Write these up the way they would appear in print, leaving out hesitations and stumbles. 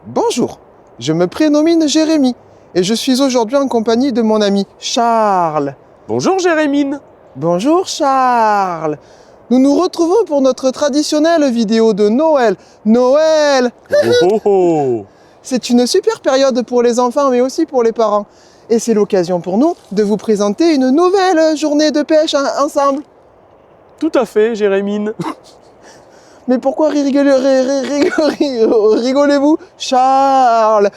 Bonjour, je me prénomme Jérémy et je suis aujourd'hui en compagnie de mon ami Charles. Bonjour Jérémine. Bonjour Charles. Nous nous retrouvons pour notre traditionnelle vidéo de Noël. Noël, Oh, oh, oh. c'est une super période pour les enfants mais aussi pour les parents. Et c'est l'occasion pour nous de vous présenter une nouvelle journée de pêche ensemble. Tout à fait Jérémine. Mais pourquoi rigolez-vous, Charles?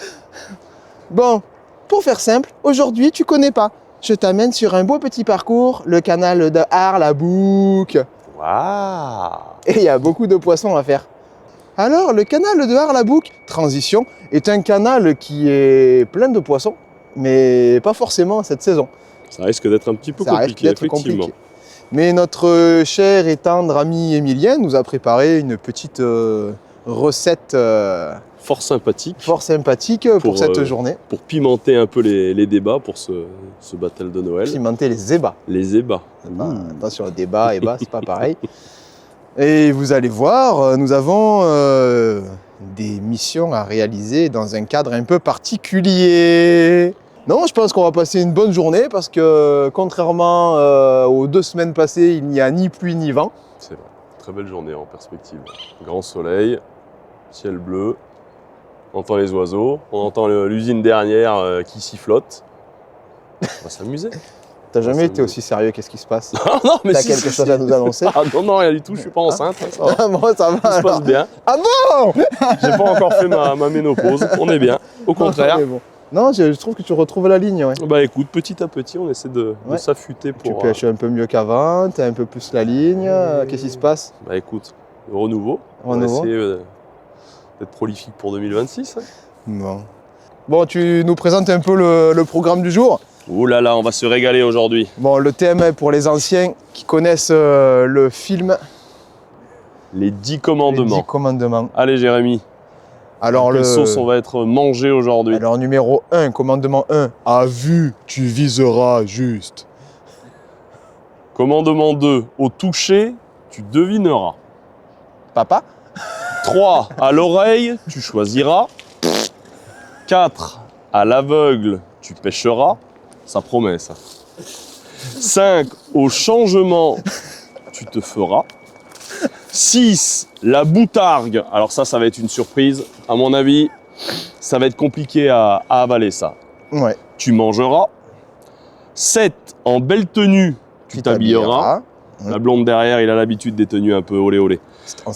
Bon, pour faire simple, aujourd'hui tu connais pas. Je t'amène sur un beau petit parcours, le canal de Arlabouc. Waouh. Et il y a beaucoup de poissons à faire. Alors, le canal de Arlabouc, transition, est un canal qui est plein de poissons, mais pas forcément cette saison. Ça risque d'être un petit peu Ça risque compliqué, d'être effectivement. compliqué. Mais notre cher et tendre ami Emilien nous a préparé une petite recette Fort sympathique fort sympathique pour cette journée. pour pimenter un peu les débats pour ce battle de Noël. Pimenter les ébats. Les ébats. Attention, débat, ébat, c'est pas pareil. Et vous allez voir, nous avons des missions à réaliser dans un cadre un peu particulier. Non, je pense qu'on va passer une bonne journée parce que contrairement aux 2 semaines passées, il n'y a ni pluie ni vent. C'est vrai. Très belle journée en perspective. Grand soleil, ciel bleu. On entend les oiseaux, on entend l'usine dernière qui sifflote. On va s'amuser. T'as jamais été aussi sérieux, qu'est-ce qui se passe? Ah non, mais T'as si, quelque chose à nous annoncer? Ah non, rien du tout, je suis pas enceinte. Ça va. Ah bon, ça va Tout se passe alors. bien. Ah bon? J'ai pas encore fait ma ménopause, on est bien. Au contraire. Mais bon. Non, je trouve que tu retrouves la ligne, ouais. Bah écoute, petit à petit, on essaie de Ouais. s'affûter Tu pour. pêches un peu mieux qu'avant, t'as un peu plus la ligne, qu'est-ce qui se passe? Bah écoute, renouveau. On va Renouveau. essayer d'être prolifique pour 2026. Hein. Bon, tu nous présentes un peu le programme du jour. Ouh là là, on va se régaler aujourd'hui. Bon, le thème pour les anciens qui connaissent le film Les 10 Les commandements. 10 commandements. Allez Jérémy, Alors, quelle sauce on va être mangé aujourd'hui? Alors, numéro 1, commandement 1. À vue, tu viseras juste. Commandement 2, au toucher, tu devineras. Papa? 3, à l'oreille, tu choisiras. 4, à l'aveugle, tu pêcheras. Ça promet ça. 5, au changement, tu te feras. 6, la boutargue. Alors ça va être une surprise. À mon avis, ça va être compliqué à avaler ça. Ouais. Tu mangeras. 7, en belle tenue, tu t'habilleras. La blonde derrière, il a l'habitude des tenues un peu olé olé.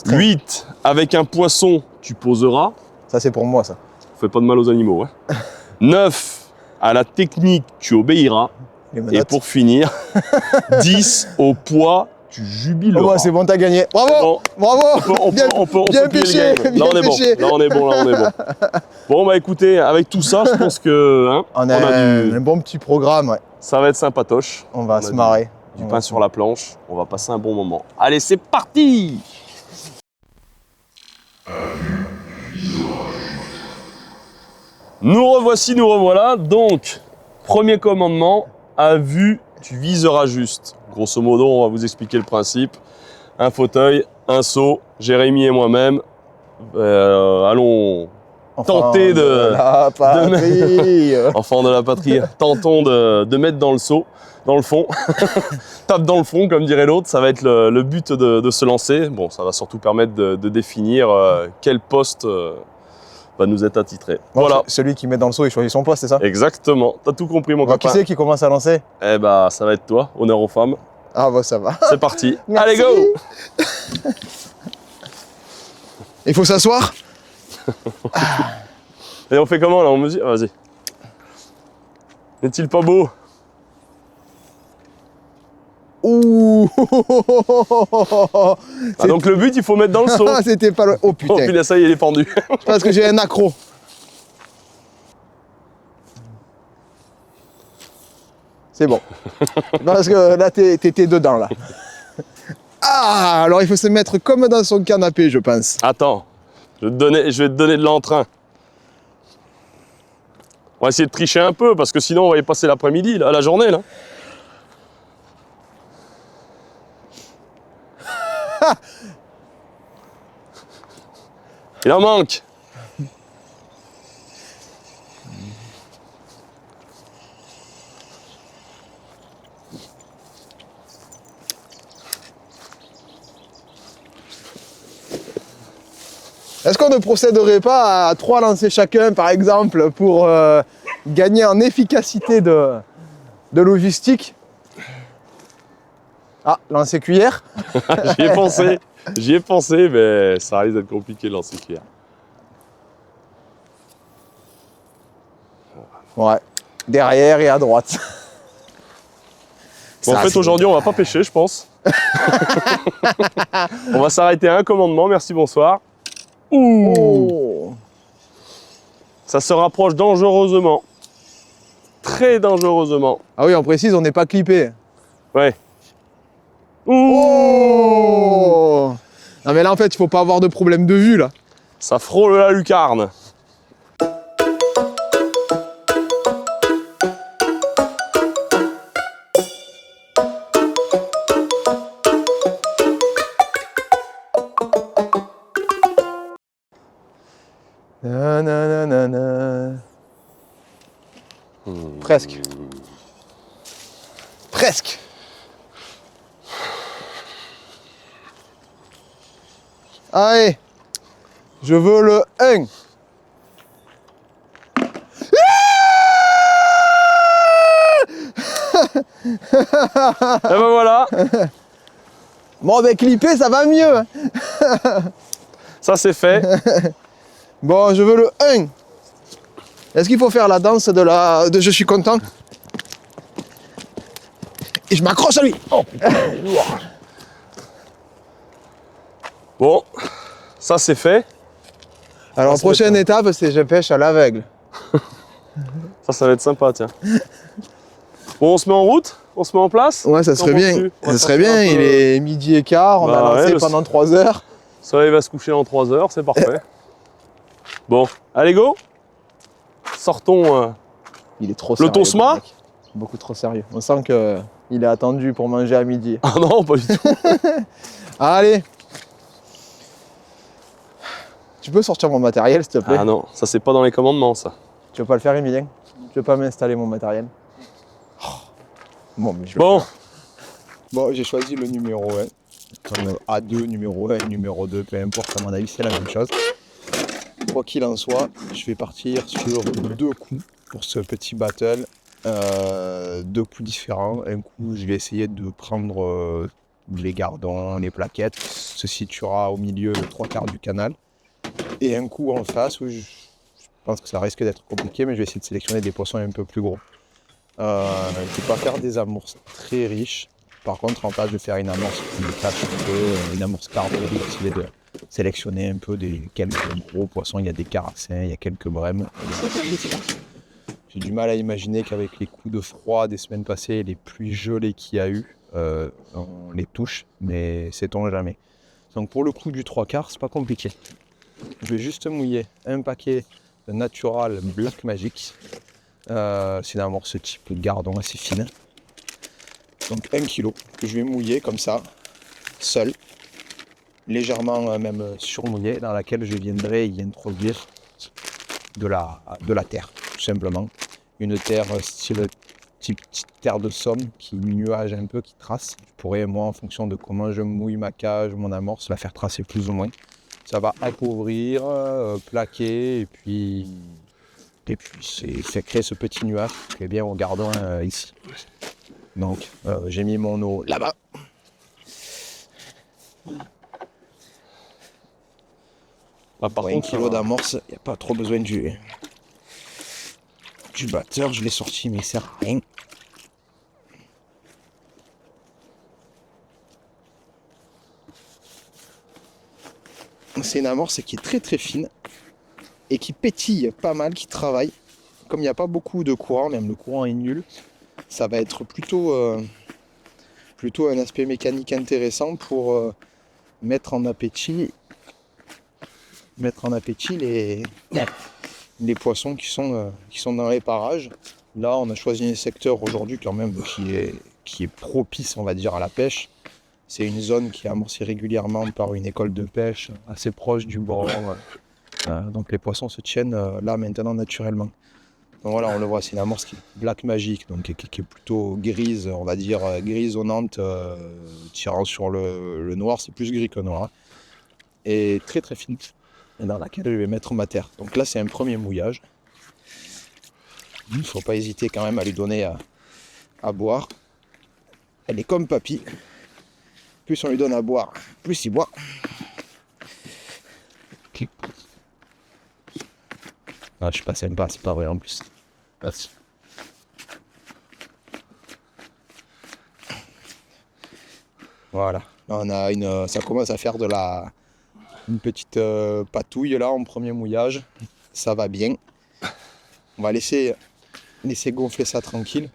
8, avec un poisson, tu poseras. Ça, c'est pour moi, ça. Fais pas de mal aux animaux. Hein. 9, à la technique, tu obéiras. Les Et menottes. pour finir, 10, au poids, tu jubileras. Oh, bah, c'est bon, t'as gagné. Bravo! Bon, Bravo! on Bien- peut bien plier pêché, le game. bien Là, on est pêché. bon. Là, on est bon. Bon, bah écoutez, avec tout ça, je pense que hein, On a un bon petit programme, ouais. ça va être sympatoche. On va On se a marrer. Du pain sur la planche, on va passer un bon moment. Allez, c'est parti! Nous revoici, nous revoilà. Donc, premier commandement, à vue, tu viseras juste. Grosso modo, on va vous expliquer le principe. Un fauteuil, un seau, Jérémy et moi-même. Allons, tenter de- La patrie. enfants de la patrie, tentons de mettre dans le seau, dans le fond. Tape dans le fond, comme dirait l'autre. Ça va être le but de se lancer. Bon, ça va surtout permettre de définir quel poste va nous être attitré. Bon, Voilà. Celui qui met dans le seau, il choisit son poste, c'est ça? Exactement. T'as tout compris, mon Bon, qui copain. c'est qui commence à lancer? Eh bah, ça va être toi. Honneur aux femmes. Ah, bah, ça va. C'est parti. Merci. Allez, go! Il faut s'asseoir? Et on fait comment là? On mesure? Ah, vas-y. N'est-il pas beau? Ouh! Ah, donc le but, il faut mettre dans le seau. C'était pas loin. Oh Oh putain, putain, ça y est, il est pendu. parce que j'ai un accro. C'est bon. Parce que là, t'étais dedans, là. Ah, alors il faut se mettre comme dans son canapé, je pense. Attends, je vais te donner de l'entrain. On va essayer de tricher un peu, parce que sinon on va y passer l'après-midi, là, la journée, là. Il en manque. Est-ce qu'on ne procéderait pas à 3 lancers chacun, par exemple, pour gagner en efficacité de logistique? Ah, lancer cuillère. J'y ai pensé, mais ça risque d'être compliqué de lancer cuillère. Ouais, derrière et à droite. Bon, en fait, aujourd'hui, on va pas pêcher, je pense. On va s'arrêter à un commandement. Merci, bonsoir. Ouh. Oh. Ça se rapproche dangereusement. Très dangereusement. Ah oui, on précise, on n'est pas clippé. Ouais. Ouh. Oh. Non mais là, en fait, il faut pas avoir de problème de vue, là. Ça frôle la lucarne. Nananana. Presque. Presque. Allez, je veux le 1. Et ben voilà. Bon, avec clipper, ça va mieux. Hein. Ça, c'est fait. Bon, je veux le 1. Est-ce qu'il faut faire la danse de je suis content? Et je m'accroche à lui. Oh, putain, lourd. Bon, ça, c'est fait. Alors, Ça, prochaine étape, c'est je pêche à l'aveugle. Ça va être sympa, tiens. Bon, on se met en route? On se met en place? Ouais, ça serait bien. Ça serait bien. Il est 12h15, on a lancé pendant 3 heures. Le soleil va se coucher en 3 heures, c'est parfait. Bon, allez, go. Sortons Il est trop le sérieux. tosma. Mec. Beaucoup trop sérieux. On sent qu'il est attendu pour manger à midi. Ah non, pas du tout. Allez. Tu peux sortir mon matériel, s'il te plaît? Ah non, ça c'est pas dans les commandements, ça. Tu veux pas le faire, Emilien? Tu veux pas m'installer mon matériel? Bon, mais je vais Bon, le faire. Bon, j'ai choisi le numéro 1. Comme A2, numéro 1, numéro 2, peu importe, à mon avis, c'est la même chose. Quoi qu'il en soit, je vais partir sur 2 coups pour ce petit battle. 2 coups différents. Un coup, je vais essayer de prendre les gardons, les plaquettes. Se situera au milieu de 3/4 du canal. Et un coup en face où je pense que ça risque d'être compliqué, mais je vais essayer de sélectionner des poissons un peu plus gros. Je ne vais pas faire des amorces très riches. Par contre, en face, je vais faire une amorce qui me cache un peu, une amorce carpe, essayer de sélectionner un peu quelques gros poissons. Il y a des carassins, il y a quelques brèmes. J'ai du mal à imaginer qu'avec les coups de froid des semaines passées, les pluies gelées qu'il y a eu, on les touche, mais sait-on jamais. Donc pour le coup du 3/4, c'est pas compliqué. Je vais juste mouiller un paquet de Natural Black Magic. C'est une amorce type gardon assez fine. Donc 1 kg que je vais mouiller comme ça, seul, légèrement même surmouillé, dans laquelle je viendrai y introduire de la terre, tout simplement. Une terre style type terre de somme qui nuage un peu, qui trace. Je pourrais, moi, en fonction de comment je mouille ma cage, mon amorce, la faire tracer plus ou moins. Ça va appauvrir, plaquer, et puis c'est créer ce petit nuage qui est bien au gardon ici. Donc, j'ai mis mon eau là-bas. par Pour 1 contre, kilo d'amorce, il n'y a pas trop besoin du batteur. Je l'ai sorti, mais il sert à rien. C'est une amorce qui est très très fine et qui pétille pas mal, qui travaille. Comme il n'y a pas beaucoup de courant, même le courant est nul, ça va être plutôt un aspect mécanique intéressant pour mettre en appétit les poissons qui sont dans les parages. Là, on a choisi un secteur aujourd'hui quand même qui est propice, on va dire, à la pêche. C'est une zone qui est amorcée régulièrement par une école de pêche assez proche du bord. Donc les poissons se tiennent là maintenant naturellement. Donc voilà, on le voit, c'est une amorce qui est Black Magic, donc qui est plutôt grise, on va dire grisonnante, tirant sur le noir, c'est plus gris que noir. Et très très fine. et dans laquelle je vais mettre ma terre. Donc là, c'est un premier mouillage. Il ne faut pas hésiter quand même à lui donner à boire. Elle est comme papy. Plus on lui donne à boire, plus il boit. Ah, je suis pas sympa, c'est pas vrai en plus. Merci. Voilà, là ça commence à faire une petite patouille là en premier mouillage. Ça va bien. On va laisser gonfler ça tranquille.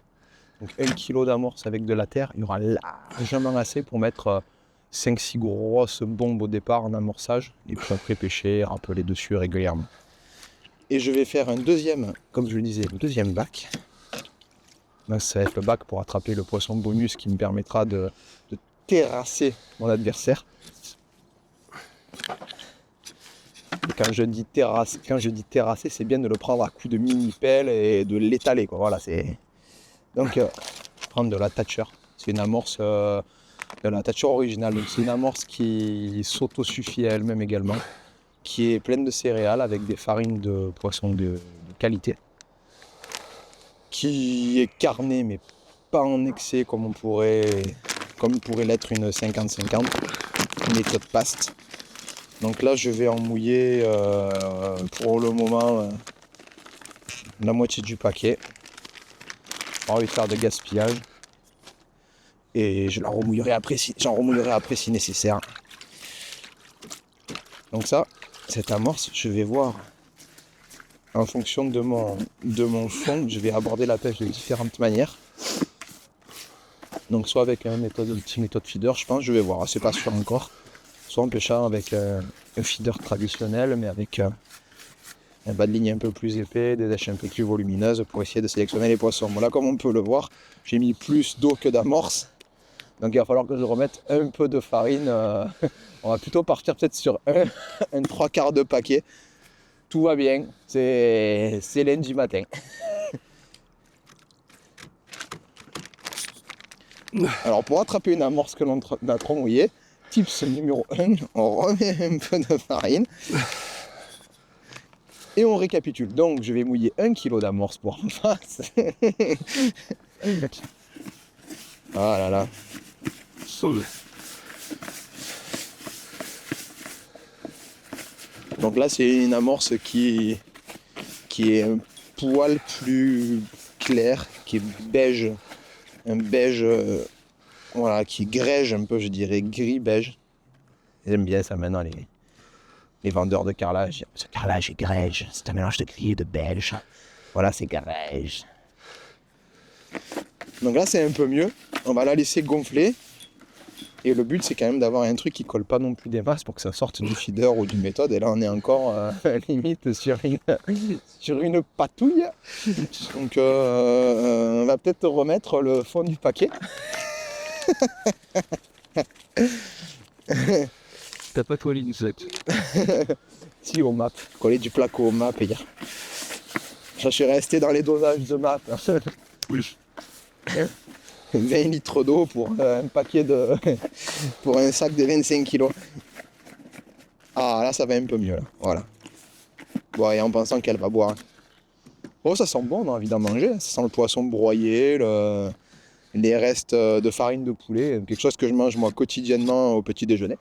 Donc 1 kg d'amorce avec de la terre, il y aura largement assez pour mettre 5-6 grosses bombes au départ en amorçage. Et puis après pêcher, rappeler dessus régulièrement. Et je vais faire un deuxième, comme je le disais, le deuxième bac. Là, ça va être le bac pour attraper le poisson bonus qui me permettra de terrasser mon adversaire. Et quand je dis terrasser, c'est bien de le prendre à coups de mini-pelle et de l'étaler, quoi. Voilà, c'est... Donc, prendre de la Thatcher. C'est une amorce de la Thatcher originale. Donc, c'est une amorce qui s'autosuffit à elle-même également, qui est pleine de céréales avec des farines de poisson de qualité, qui est carnée mais pas en excès comme pourrait l'être une 50-50, méthode paste. Donc là je vais en mouiller pour le moment la moitié du paquet. Pas envie de faire de gaspillage. Et j'en remouillerai après si nécessaire. Donc ça, cette amorce, je vais voir en fonction de mon fond, je vais aborder la pêche de différentes manières. Donc soit avec une petite méthode feeder, je pense, je vais voir, c'est pas sûr encore. Soit en pêchant avec un feeder traditionnel, mais avec un bas de ligne un peu plus épais, des dèches un peu plus volumineuses pour essayer de sélectionner les poissons. Bon là, comme on peut le voir, j'ai mis plus d'eau que d'amorce. Donc il va falloir que je remette un peu de farine. On va plutôt partir peut-être sur un 3/4 de paquet. Tout va bien, c'est lundi matin. Alors pour attraper une amorce que l'on a trop mouillée, tips numéro 1, on remet un peu de farine. Et on récapitule. Donc je vais mouiller 1 kg d'amorce pour en face. Ah là là. Donc là c'est une amorce qui est un poil plus clair, qui est beige. Un beige voilà, qui grège un peu, je dirais gris beige. J'aime bien ça maintenant les vendeurs de carrelage. Ce carrelage est grège, c'est un mélange de gris et de beige. Voilà, c'est grège. Donc là c'est un peu mieux. On va la laisser gonfler. Et le but c'est quand même d'avoir un truc qui colle pas non plus des masses pour que ça sorte du feeder ou d'une méthode. Et là on est encore limite sur une patouille. Donc on va peut-être remettre le fond du paquet. T'as pas collé du sac. Si, au map. Collé du placo au map hier. Je suis resté dans les dosages de map. Oui. 20 litres d'eau pour un paquet pour un sac de 25 kilos. Ah là ça va un peu mieux là. Voilà. Bon, et en pensant qu'elle va boire. Oh ça sent bon, on a envie d'en manger. Ça sent le poisson broyé, les restes de farine de poulet. Quelque chose que je mange moi quotidiennement au petit déjeuner.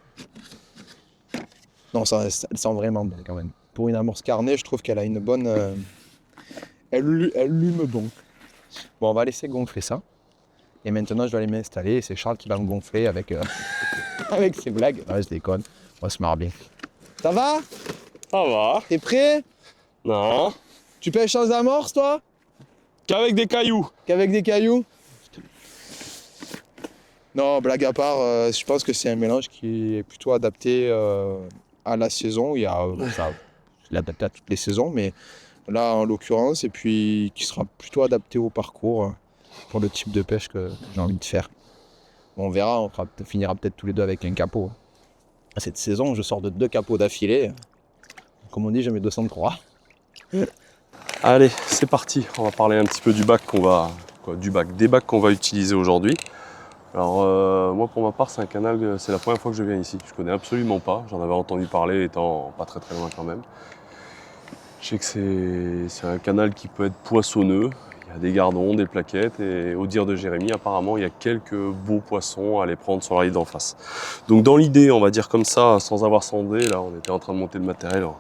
Non, elle sent vraiment bon quand même. Pour une amorce carnée, je trouve qu'elle a une bonne... Elle lume bon. Bon, on va laisser gonfler ça. Et maintenant, je vais aller m'installer. C'est Charles qui va me gonfler avec ses blagues. Ouais, je déconne. On va se marrer bien. Ça va? Ça va. T'es prêt? Non. Tu pêches sans amorce, toi? Qu'avec des cailloux. Qu'avec des cailloux? Non, blague à part, je pense que c'est un mélange qui est plutôt adapté à la saison. Il est adapté à toutes les saisons, mais là, en l'occurrence, et puis qui sera plutôt adapté au parcours pour le type de pêche que j'ai envie de faire. Bon, on verra, on finira peut-être tous les deux avec un capot. Cette saison, je sors de 2 capots d'affilée. Comme on dit, j'en mets 203. Allez, c'est parti. On va parler un petit peu du bac des bacs qu'on va utiliser aujourd'hui. Alors moi pour ma part c'est un canal, c'est la première fois que je viens ici. Je connais absolument pas, j'en avais entendu parler étant pas très loin quand même. Je sais que c'est un canal qui peut être poissonneux, il y a des gardons, des plaquettes et au dire de Jérémy apparemment il y a quelques beaux poissons à aller prendre sur la rive d'en face. Donc dans l'idée on va dire comme ça, sans avoir sondé, là on était en train de monter le matériel, on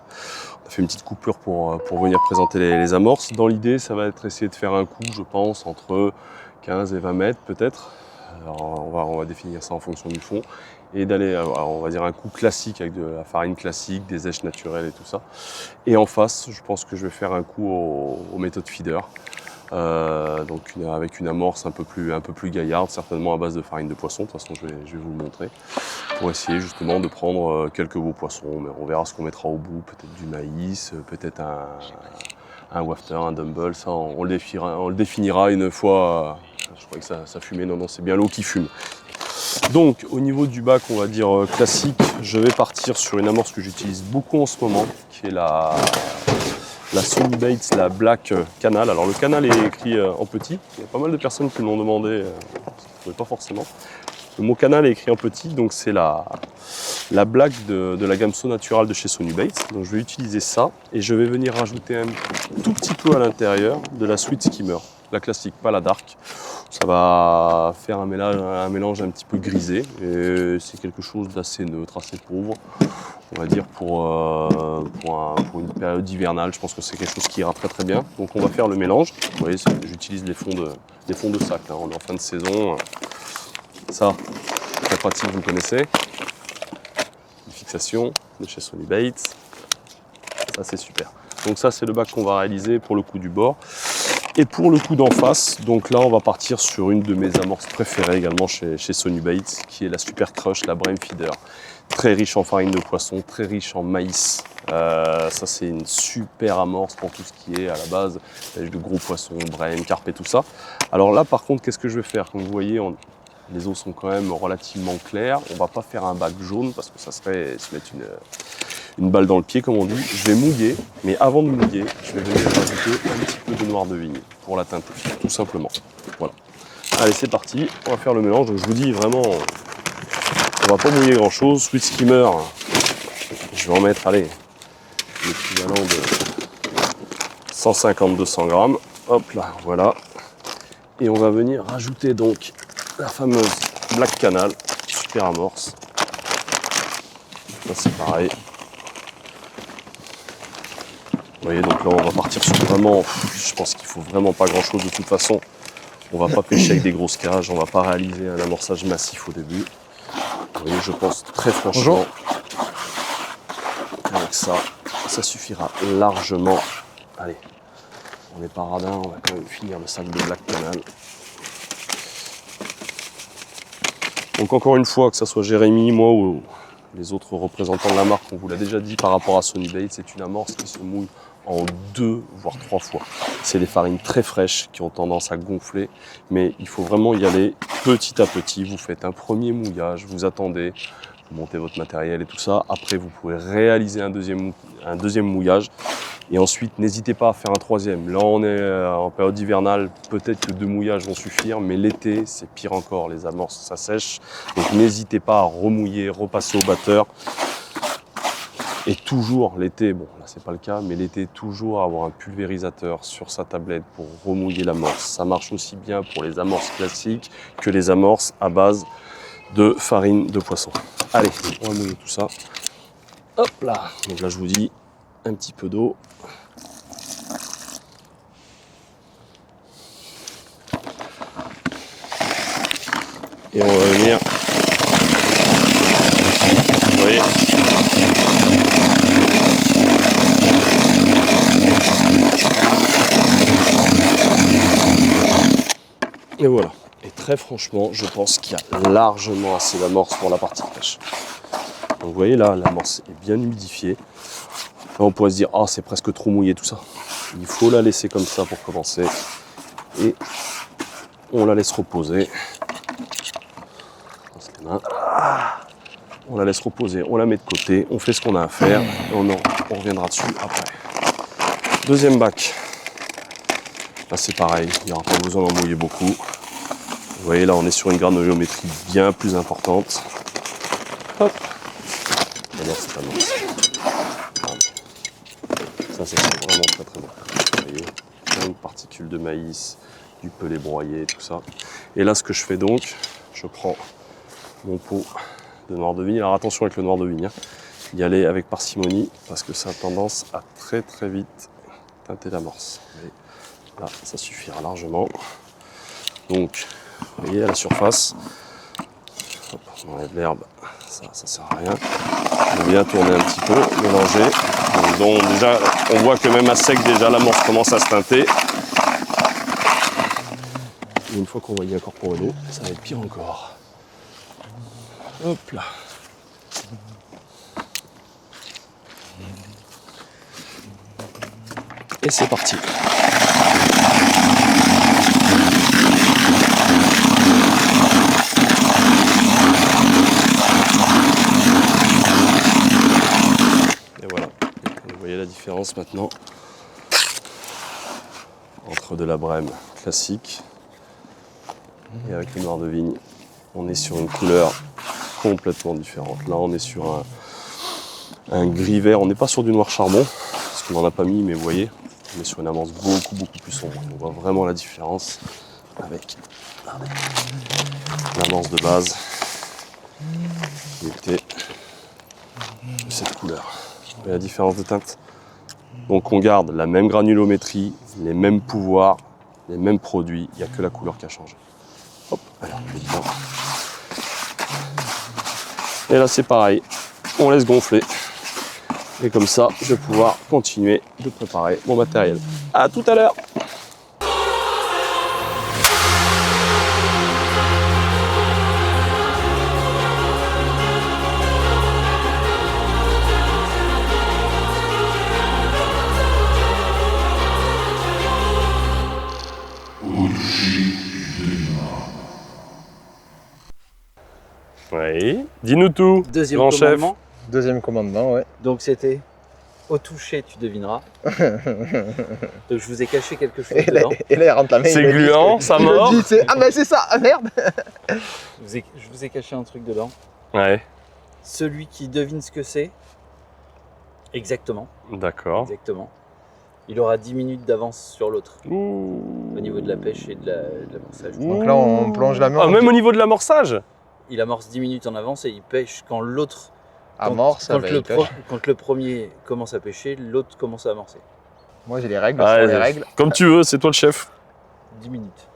a fait une petite coupure pour venir présenter les amorces. Dans l'idée ça va être essayer de faire un coup je pense entre 15 et 20 mètres peut-être. Alors on va définir ça en fonction du fond et d'aller, on va dire un coup classique avec de la farine classique, des èches naturelles et tout ça. Et en face, je pense que je vais faire un coup aux méthodes feeder, donc avec une amorce un peu plus gaillarde, certainement à base de farine de poisson. De toute façon, je vais vous le montrer pour essayer justement de prendre quelques beaux poissons. Mais on verra ce qu'on mettra au bout, peut-être du maïs, peut-être un wafter, un dumble. Ça, on le définira une fois. Je crois que ça fumait, non, c'est bien l'eau qui fume. Donc au niveau du bac, on va dire classique, je vais partir sur une amorce que j'utilise beaucoup en ce moment, qui est la Sony Baits, la Black Canal. Alors le canal est écrit en petit, il y a pas mal de personnes qui me l'ont demandé, parce qu'ils ne trouvaient pas forcément. Le mot canal est écrit en petit, donc c'est la Black de la gamme So Natural de chez Sony Baits. Donc je vais utiliser ça et je vais venir rajouter un tout petit peu à l'intérieur de la Sweet Skimmer, la classique, pas la dark. Ça va faire un mélange un petit peu grisé et c'est quelque chose d'assez neutre, assez pauvre. On va dire pour une période hivernale, je pense que c'est quelque chose qui ira très bien. Donc on va faire le mélange. Vous voyez, j'utilise les fonds de sac. Hein. On est en fin de saison. Ça, très pratique, vous connaissez. Une fixation de chez Sony Baits. Ça c'est super. Donc ça c'est le bac qu'on va réaliser pour le coup du bord. Et pour le coup d'en face, donc là on va partir sur une de mes amorces préférées également chez Sony Baits, qui est la Super Crush, la Bream Feeder. Très riche en farine de poisson, très riche en maïs. Ça c'est une super amorce pour tout ce qui est à la base avec de gros poissons, bream, carpe et tout ça. Alors là par contre qu'est-ce que je vais faire? Comme vous voyez, les eaux sont quand même relativement claires. On va pas faire un bac jaune parce que ça serait se mettre une balle dans le pied comme on dit. Je vais mouiller, mais avant de mouiller, je vais venir rajouter un petit peu de noir de vigne pour la teinter, tout simplement. Voilà. Allez, c'est parti, on va faire le mélange. Donc je vous dis vraiment, on va pas mouiller grand chose. Sweet Skimmer, je vais en mettre, allez, l'équivalent de 150-200 grammes. Hop là, voilà. Et on va venir rajouter donc la fameuse Black Canal, super amorce. Là c'est pareil. Vous voyez, donc là on va partir sur vraiment, je pense qu'il faut vraiment pas grand chose de toute façon. On va pas pêcher avec des grosses cages, on va pas réaliser un amorçage massif au début. Vous voyez, je pense très franchement qu'avec ça, ça suffira largement. Allez, on n'est pas radin, on va quand même finir le sac de Black Canal. Donc encore une fois, que ce soit Jérémy, moi ou les autres représentants de la marque, on vous l'a déjà dit par rapport à Sony Baits, c'est une amorce qui se mouille en 2 voire 3 fois. C'est des farines très fraîches qui ont tendance à gonfler, mais il faut vraiment y aller petit à petit. Vous faites un premier mouillage, vous attendez, vous montez votre matériel et tout ça. Après, vous pouvez réaliser un deuxième mouillage. Et ensuite, n'hésitez pas à faire un troisième. Là, on est en période hivernale, peut-être que 2 mouillages vont suffire, mais l'été, c'est pire encore. Les amorces, ça sèche. Donc, n'hésitez pas à remouiller, repasser au batteur. Et toujours, l'été, bon, là, c'est pas le cas, mais l'été, toujours avoir un pulvérisateur sur sa tablette pour remouiller l'amorce. Ça marche aussi bien pour les amorces classiques que les amorces à base de farine de poisson. Allez, on va mouiller tout ça. Hop là. Donc là, je vous dis, un petit peu d'eau. Et on va venir, vous voyez, et voilà. Et très franchement, je pense qu'il y a largement assez d'amorce pour la partie pêche. Donc vous voyez là, l'amorce est bien humidifiée. Là, on pourrait se dire, ah, c'est presque trop mouillé tout ça. Il faut la laisser comme ça pour commencer. Et on la laisse reposer. On la laisse reposer, on la met de côté, on fait ce qu'on a à faire et on reviendra dessus après. Deuxième bac. Là c'est pareil, il n'y aura pas besoin d'en mouiller beaucoup. Vous voyez là, on est sur une granuliométrie bien plus importante. Hop. J'adore cette amorce. Ça c'est vraiment très très bon. Vous voyez, plein de particules de maïs, du pelé broyé, tout ça. Et là, ce que je fais donc, je prends mon pot de noir de vigne. Alors attention avec le noir de vigne, hein. Y aller avec parcimonie parce que ça a tendance à très très vite teinter l'amorce. Là, ça suffira largement. Donc, vous voyez à la surface, hop, on enlève l'herbe, ça sert à rien. On va bien tourner un petit peu, mélanger. Donc déjà, on voit que même à sec, déjà l'amorce commence à se teinter. Et une fois qu'on va y incorporer l'eau, ça va être pire encore. Hop là. Et c'est parti. Et voilà. Vous voyez la différence maintenant entre de la brème classique et avec le noir de vigne. On est sur une couleur complètement différente. Là, on est sur un gris vert. On n'est pas sur du noir charbon, parce qu'on n'en a pas mis, mais vous voyez, on est sur une amorce beaucoup plus sombre. On voit vraiment la différence avec l'amorce de base qui était de cette couleur. Vous voyez la différence de teinte. Donc on garde la même granulométrie, les mêmes pouvoirs, les mêmes produits, il n'y a que la couleur qui a changé. Hop, alors, et là c'est pareil, on laisse gonfler. Et comme ça, je vais pouvoir continuer de préparer mon matériel. À tout à l'heure. Oui, dis-nous tout, Deuxième grand chef. commandement. Deuxième commandement, ouais. Donc c'était au toucher, tu devineras. Donc je vous ai caché quelque chose Et là, dedans. il rentre la main. C'est il me dit gluant, que- ça il me mord. dit, ah ben c'est ça, ah merde. Je vous ai caché un truc dedans. Ouais, Celui qui devine ce que c'est, exactement, d'accord. il aura 10 minutes d'avance sur l'autre Ouh. au niveau de la pêche et de l'amorçage. Donc là, on plonge la main. Ah, même au niveau de l'amorçage. Il amorce 10 minutes en avance et il pêche quand l'autre. amorce, Quand, ben, le il pêche. quand le premier commence à pêcher, l'autre commence à amorcer. Moi j'ai les règles, Ouais, ce sont les règles. comme tu veux, c'est toi le chef. 10 minutes.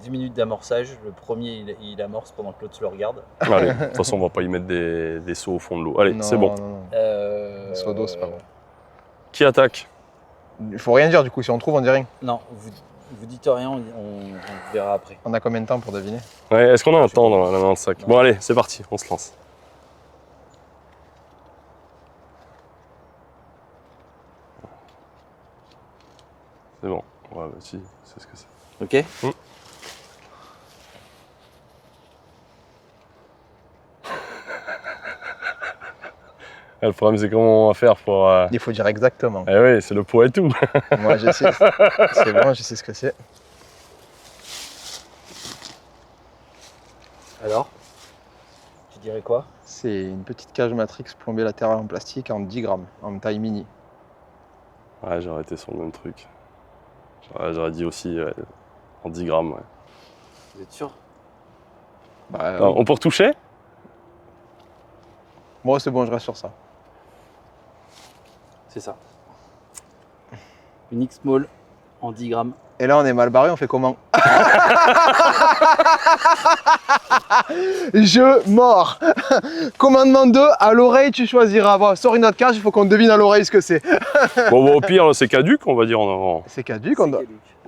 10 minutes d'amorçage, le premier il amorce pendant que l'autre le regarde. Allez, de toute façon, on va pas y mettre des seaux au fond de l'eau. Allez, Non, c'est bon. non. Seau d'eau, c'est pas bon. Qui attaque? Il faut rien dire du coup, si on trouve, on dit rien. Non, vous dites rien, on verra après. On a combien de temps pour deviner? Ouais, est-ce qu'on a un temps dans le sac? Bon, allez, c'est parti, on se lance. C'est bon. Ouais, bah si, c'est ce que c'est. Ok. Le problème, c'est comment on va faire pour. Il faut dire exactement. Eh oui, c'est le pot et tout. Moi je sais, c'est bon, je sais ce que c'est. Alors, tu dirais quoi? C'est une petite cage Matrix plombée latérale en plastique en 10 grammes, en taille mini. Ouais, j'aurais été sur le même truc. J'aurais dit aussi en 10 grammes. Ouais. Vous êtes sûr? Bah, Alors, on peut retoucher? moi c'est bon, je reste sur ça. C'est ça. Une X-Mall en 10 grammes. Et là on est mal barré, on fait comment? Je mords. Commandement 2, à l'oreille tu choisiras. Bon, sors une autre cage, il faut qu'on devine à l'oreille ce que c'est. Bon, au pire, c'est caduc, on va dire C'est caduc, on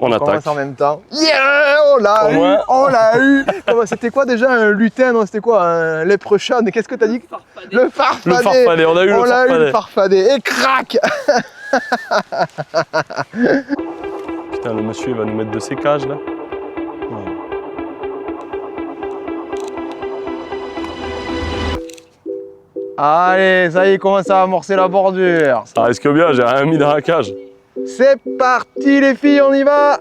on commence attaque. en même temps. Yeah, on l'a Au eu, moins. on l'a eu. C'était quoi déjà un lutin? Non, c'était quoi un leprechaun? Qu'est-ce que t'as dit? Le farfadet. Le farfadet, on a eu On le l'a eu farfadet. le farfadet. Et crac. Putain, le monsieur, il va nous mettre de ses cages, là. Allez, ça y est, il commence à amorcer la bordure. Ça risque bien, j'ai rien mis dans la cage. C'est parti les filles, on y va.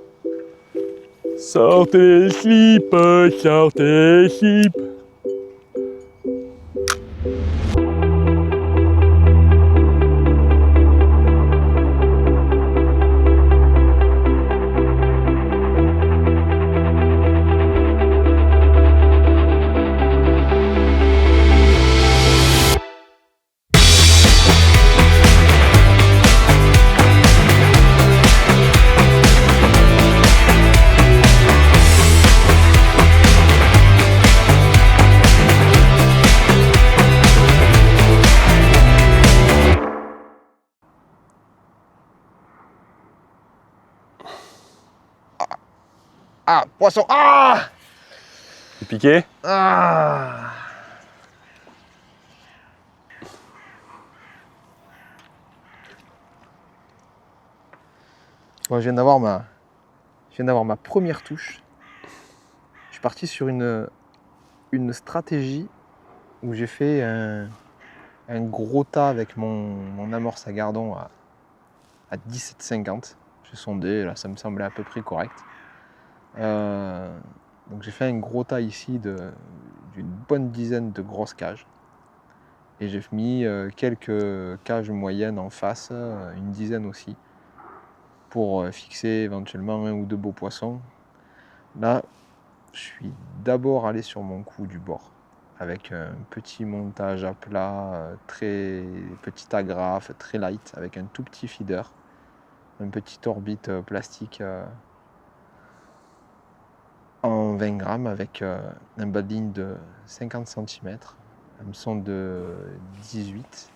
Sortez les slips, sortez les slips. Ah, poisson. Ah, T'es piqué? ah. Bon, je viens d'avoir ma première touche. Je suis parti sur une stratégie où j'ai fait un gros tas avec mon amorce à gardon à 17,50. J'ai sondé, là ça me semblait à peu près correct. Donc j'ai fait un gros tas ici d'une bonne dizaine de grosses cages. Et j'ai mis quelques cages moyennes en face, une dizaine aussi, pour fixer éventuellement un ou deux beaux poissons. Là, je suis d'abord allé sur mon coup du bord, avec un petit montage à plat, très petit agrafe, très light, avec un tout petit feeder, un petit orbite plastique en 20 grammes avec un bas de ligne de 50 cm, hameçon de 18,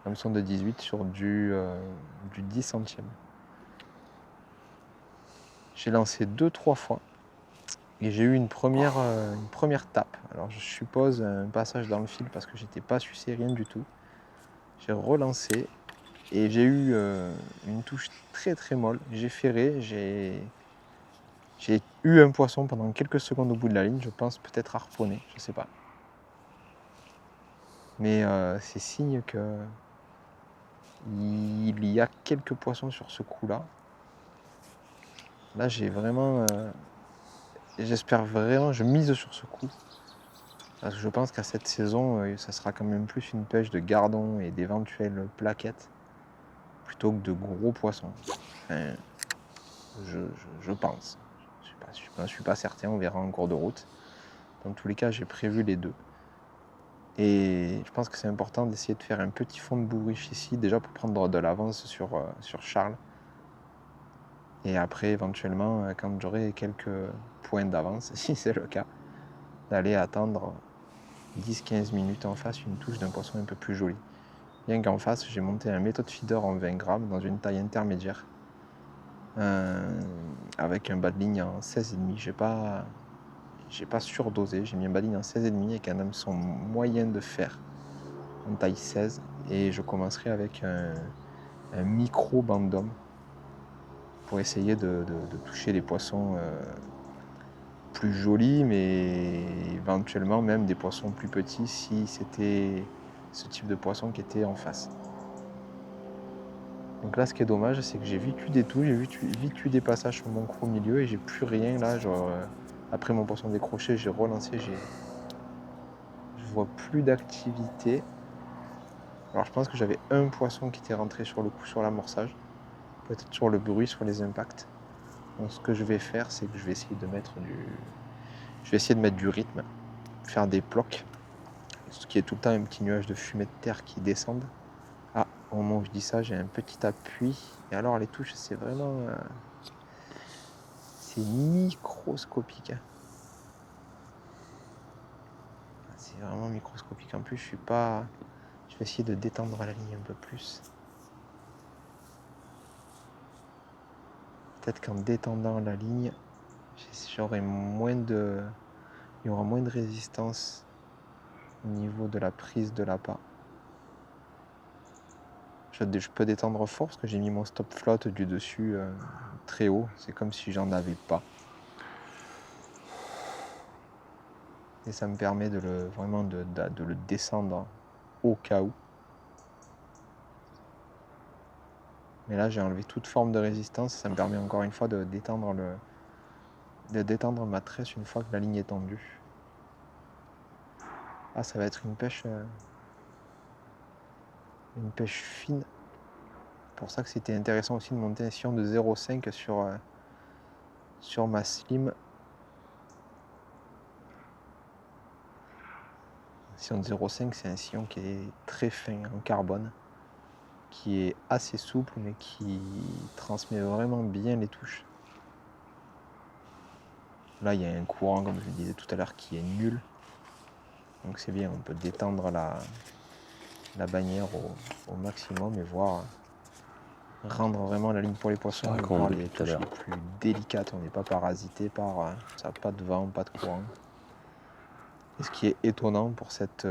hameçon de 18 sur du 10 centièmes. J'ai lancé 2-3 fois et j'ai eu une première tape. Alors je suppose un passage dans le fil parce que j'étais pas sucé, rien du tout. J'ai relancé et j'ai eu une touche très très molle. J'ai ferré, j'ai eu un poisson pendant quelques secondes au bout de la ligne, je pense peut-être harponné, je sais pas. Mais c'est signe que il y a quelques poissons sur ce coup-là. Là, j'ai vraiment, j'espère vraiment, je mise sur ce coup. Parce que je pense qu'à cette saison, ça sera quand même plus une pêche de gardons et d'éventuelles plaquettes plutôt que de gros poissons. Enfin, je pense. Je ne suis pas certain, on verra en cours de route. Dans tous les cas, j'ai prévu les deux. Et je pense que c'est important d'essayer de faire un petit fond de bourriche ici, déjà pour prendre de l'avance sur Charles. Et après, éventuellement, quand j'aurai quelques points d'avance, si c'est le cas, d'aller attendre 10-15 minutes en face une touche d'un poisson un peu plus joli. Bien qu'en face, j'ai monté un méthode feeder en 20 grammes dans une taille intermédiaire avec un bas de ligne en 16,5. J'ai pas surdosé, j'ai mis un bas de ligne en 16,5 avec un hameçon moyen de fer en taille 16 et je commencerai avec un micro bandom pour essayer de toucher des poissons plus jolis, mais éventuellement même des poissons plus petits si c'était ce type de poisson qui était en face. Donc là, ce qui est dommage, c'est que j'ai vite eu des touches, j'ai vite eu des passages sur mon croc au milieu et j'ai plus rien là. Genre, après mon poisson décroché, j'ai relancé, je vois plus d'activité. Alors je pense que j'avais un poisson qui était rentré sur le coup sur l'amorçage, peut-être sur le bruit, sur les impacts. Donc ce que je vais faire, c'est que je vais essayer de mettre du rythme, faire des plocs, ce qui est tout le temps un petit nuage de fumée de terre qui descendent. Ah, au moment où je dis ça, j'ai un petit appui. Et alors les touches, c'est vraiment... c'est microscopique. C'est vraiment microscopique. En plus, je vais essayer de détendre la ligne un peu plus. Peut-être qu'en détendant la ligne, il y aura moins de résistance au niveau de la prise de l'appât. Je peux détendre fort parce que j'ai mis mon stop flotte du dessus très haut. C'est comme si j'en avais pas. Et ça me permet vraiment de le descendre au cas où. Mais là, j'ai enlevé toute forme de résistance. Ça me permet encore une fois de détendre ma tresse une fois que la ligne est tendue. Ah, ça va être une pêche fine. C'est pour ça que c'était intéressant aussi de monter un sillon de 0,5 sur ma slim. Un sillon de 0,5, c'est un sillon qui est très fin en carbone, qui est assez souple, mais qui transmet vraiment bien les touches. Là, il y a un courant, comme je le disais tout à l'heure, qui est nul. Donc c'est bien, on peut détendre la bannière au maximum et rendre vraiment la ligne pour les poissons. Ah, Et comme voir depuis les tout à touches l'heure. les plus délicates. On n'est pas parasité par ça, pas de vent, pas de courant. Et ce qui est étonnant pour cette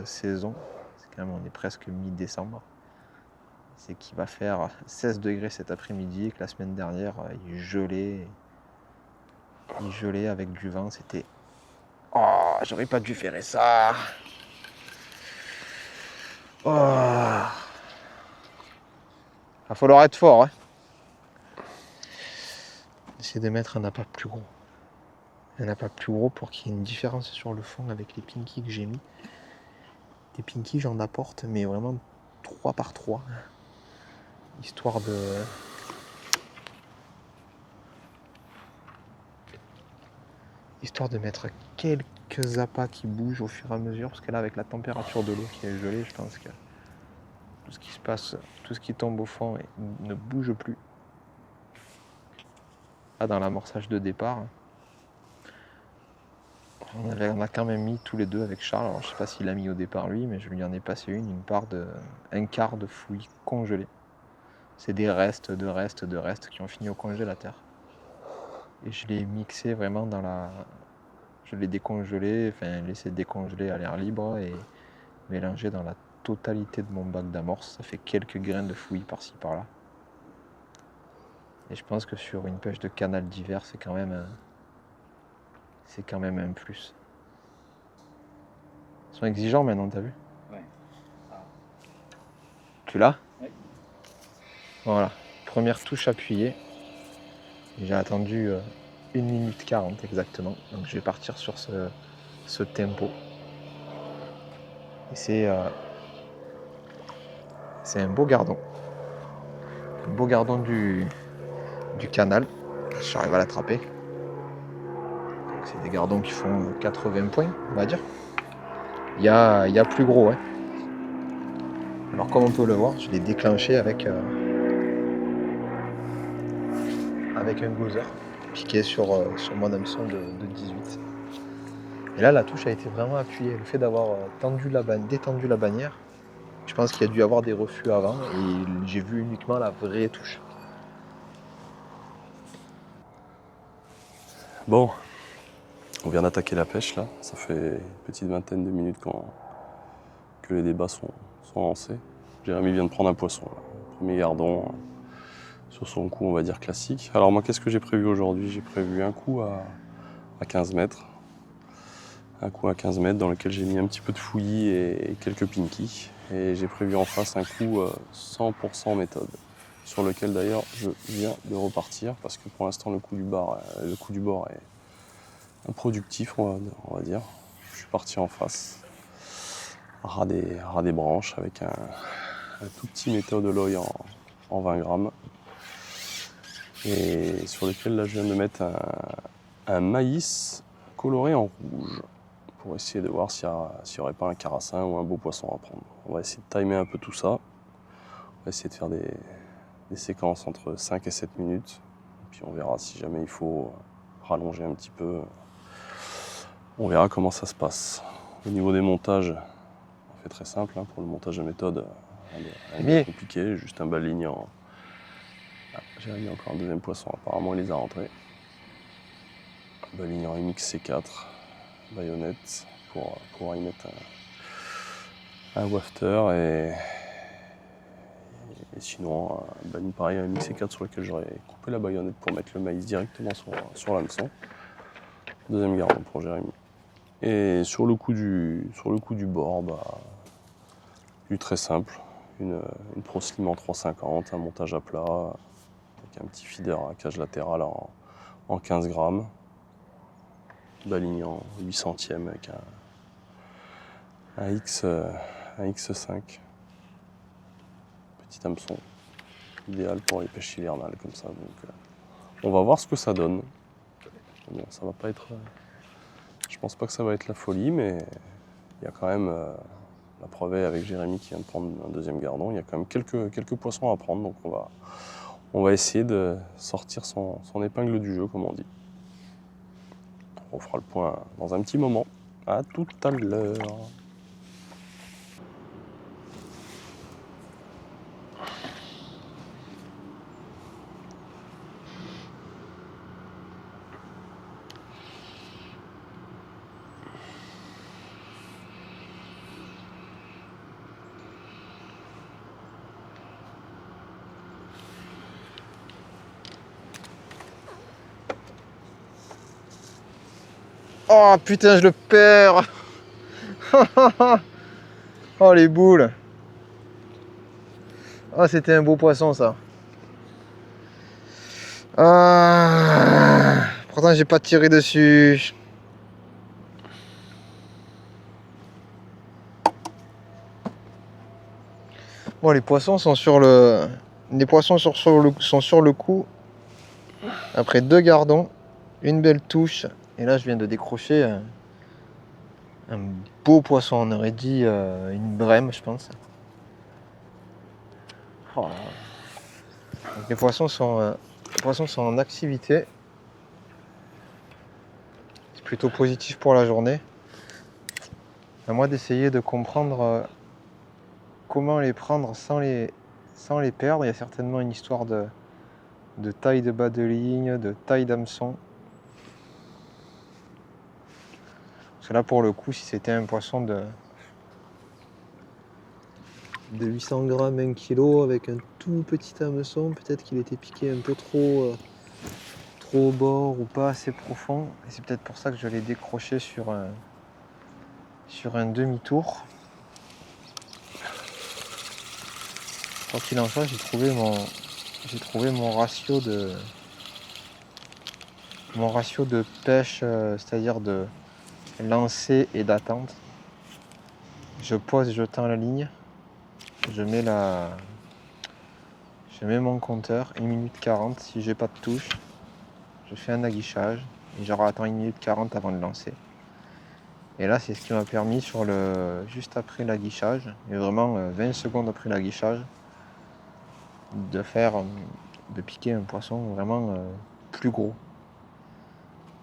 saison, c'est quand même on est presque mi-décembre, c'est qu'il va faire 16 degrés cet après-midi et que la semaine dernière, il gelait avec du vent. C'était... Oh, j'aurais pas dû faire ça. Oh. Va falloir être fort, hein. Essayer de mettre un appât plus gros. Un appât plus gros pour qu'il y ait une différence sur le fond avec les pinkies que j'ai mis. Des pinkies, j'en apporte, mais vraiment 3 par 3. Histoire de mettre quelques appâts qui bougent au fur et à mesure, parce que là, avec la température de l'eau qui est gelée, je pense que tout ce qui se passe, tout ce qui tombe au fond ne bouge plus. Là, dans l'amorçage de départ, on a quand même mis tous les deux avec Charles. Alors, je sais pas s'il a mis au départ lui, mais je lui en ai passé un quart de fouillis congelé. C'est des restes qui ont fini au congélateur. Et je l'ai mixé vraiment je l'ai décongelé, enfin laissé décongeler à l'air libre et mélangé dans la totalité de mon bac d'amorce. Ça fait quelques graines de fouillis par-ci par-là. Et je pense que sur une pêche de canal d'hiver, c'est quand même un plus. Ils sont exigeants maintenant, t'as vu? Ouais. Ah. Tu l'as? Oui. Voilà. Première touche appuyée. J'ai attendu 1 minute 40 exactement. Donc je vais partir sur ce tempo. Et c'est un beau gardon. Un beau gardon du canal. J'arrive à l'attraper. C'est des gardons qui font 80 points, on va dire. Il y a plus gros. Hein. Alors comme on peut le voir, je l'ai déclenché avec un gozer piqué sur mon hameçon de 18. Et là, la touche a été vraiment appuyée. Le fait d'avoir détendu la bannière, je pense qu'il y a dû y avoir des refus avant et j'ai vu uniquement la vraie touche. Bon, on vient d'attaquer la pêche là. Ça fait une petite vingtaine de minutes que les débats sont lancés. Jérémy vient de prendre un poisson, là. Premier gardon sur son coup, on va dire classique. Alors moi, qu'est-ce que j'ai prévu aujourd'hui? J'ai prévu un coup à 15 mètres. Un coup à 15 mètres dans lequel j'ai mis un petit peu de fouillis et quelques pinkies. Et j'ai prévu en face un coup 100% méthode, sur lequel d'ailleurs je viens de repartir parce que pour l'instant le coup du bord est improductif, on va dire. Je suis parti en face, ras des branches avec un tout petit méthode Loy en 20 grammes. Et sur lequel là je viens de mettre un maïs coloré en rouge, pour essayer de voir s'il n'y aurait pas un carassin ou un beau poisson à prendre. On va essayer de timer un peu tout ça. On va essayer de faire des séquences entre 5 et 7 minutes. Puis on verra si jamais il faut rallonger un petit peu. On verra comment ça se passe. Au niveau des montages, on fait très simple. Hein, pour le montage de méthode, rien de compliqué. Juste un balignant. J'ai mis encore un deuxième poisson. Apparemment, il les a rentrés. Un balignant MXC4. Baïonnette pour y mettre un wafter et sinon un baline pareil, un MXC4 sur lequel j'aurais coupé la baïonnette pour mettre le maïs directement sur l'hameçon. Deuxième gardon pour Jérémy. Et sur le coup du bord, du très simple, une Pro Slim en 350, un montage à plat, avec un petit feeder à cage latérale en 15 grammes. Baligné en 800e avec un X5. Petit hameçon, idéal pour les pêches hivernales comme ça. Donc, on va voir ce que ça donne. Bon, ça va pas être. Je pense pas que ça va être la folie, mais il y a quand même. La preuve est avec Jérémy qui vient de prendre un deuxième gardon. Il y a quand même quelques poissons à prendre, donc on va essayer de sortir son épingle du jeu, comme on dit. On fera le point dans un petit moment. À tout à l'heure. Oh putain, je le perds. Oh les boules. Ah, c'était un beau poisson ça. Ah, pourtant j'ai pas tiré dessus. Bon, les poissons sont sur le. Les poissons sont sur le coup. Après 2 gardons, une belle touche. Et là, je viens de décrocher un beau poisson. On aurait dit une brème, je pense. Oh. Donc, les poissons sont en activité. C'est plutôt positif pour la journée. À moi d'essayer de comprendre comment les prendre sans les perdre. Il y a certainement une histoire de taille de bas de ligne, de taille d'hameçon. Parce que là, pour le coup, si c'était un poisson de 800 grammes, 1 kg, avec un tout petit hameçon, peut-être qu'il était piqué un peu trop au bord ou pas assez profond. Et c'est peut-être pour ça que je l'ai décroché sur un demi-tour. Quoi qu'il en soit, j'ai trouvé mon ratio de pêche, c'est-à-dire de lancer et d'attente. Je pose, je tends la ligne, je mets mon compteur, 1 minute 40. Si j'ai pas de touche, je fais un aguichage et je attends 1 minute 40 avant de lancer. Et là, c'est ce qui m'a permis juste après l'aguichage, et vraiment 20 secondes après l'aguichage, de piquer un poisson vraiment plus gros.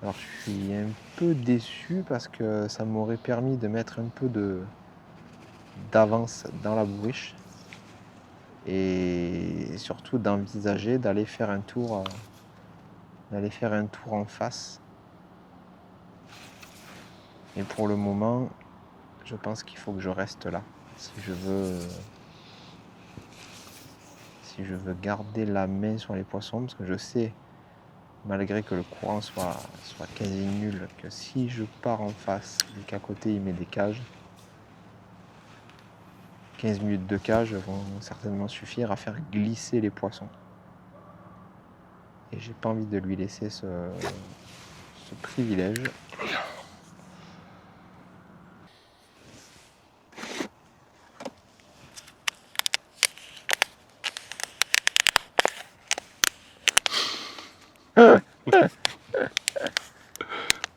Alors je suis un peu déçu parce que ça m'aurait permis de mettre un peu d'avance dans la bourriche et surtout d'envisager d'aller faire un tour en face. Et pour le moment, je pense qu'il faut que je reste là si je veux garder la main sur les poissons, parce que je sais, malgré que le courant soit quasi nul, que si je pars en face et qu'à côté il met des cages, 15 minutes de cage vont certainement suffire à faire glisser les poissons. Et j'ai pas envie de lui laisser ce privilège.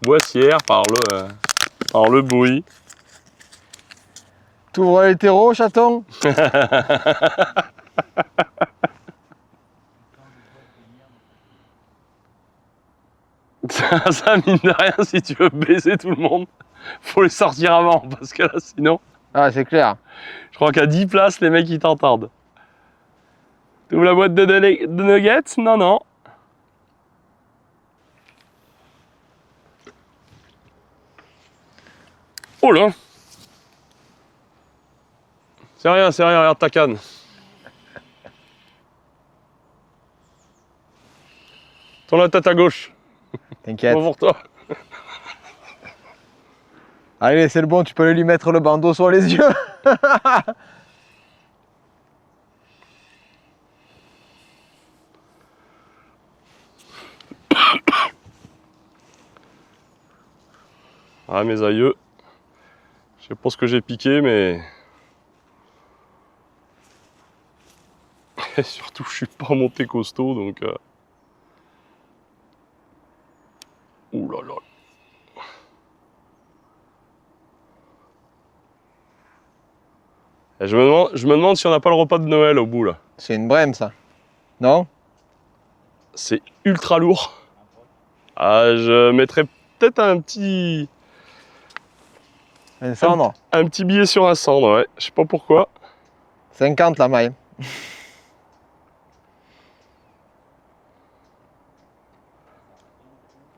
Boissière par le bruit. T'ouvres l'hétéro, chaton? Ça, mine de rien, si tu veux baiser tout le monde, faut les sortir avant, parce que là, sinon, Ah, c'est clair. je crois qu'à 10 places, les mecs, ils t'entendent. T'ouvres la boîte de nuggets? Non, non. Oh là! C'est rien, regarde ta canne. Tourne la tête à gauche. T'inquiète. Bon pour toi. Allez, c'est le bon, tu peux lui mettre le bandeau sur les yeux. Ah, mes aïeux. Je sais pas ce que j'ai piqué, mais... Et surtout, je suis pas monté costaud, donc... Ouh là là. Et je me demande si on n'a pas le repas de Noël au bout, là. C'est une brème, ça. Non? C'est ultra lourd. Ah, je mettrais peut-être un petit Cendre. billet sur un cendre, ouais. Je sais pas pourquoi. 50 la maille.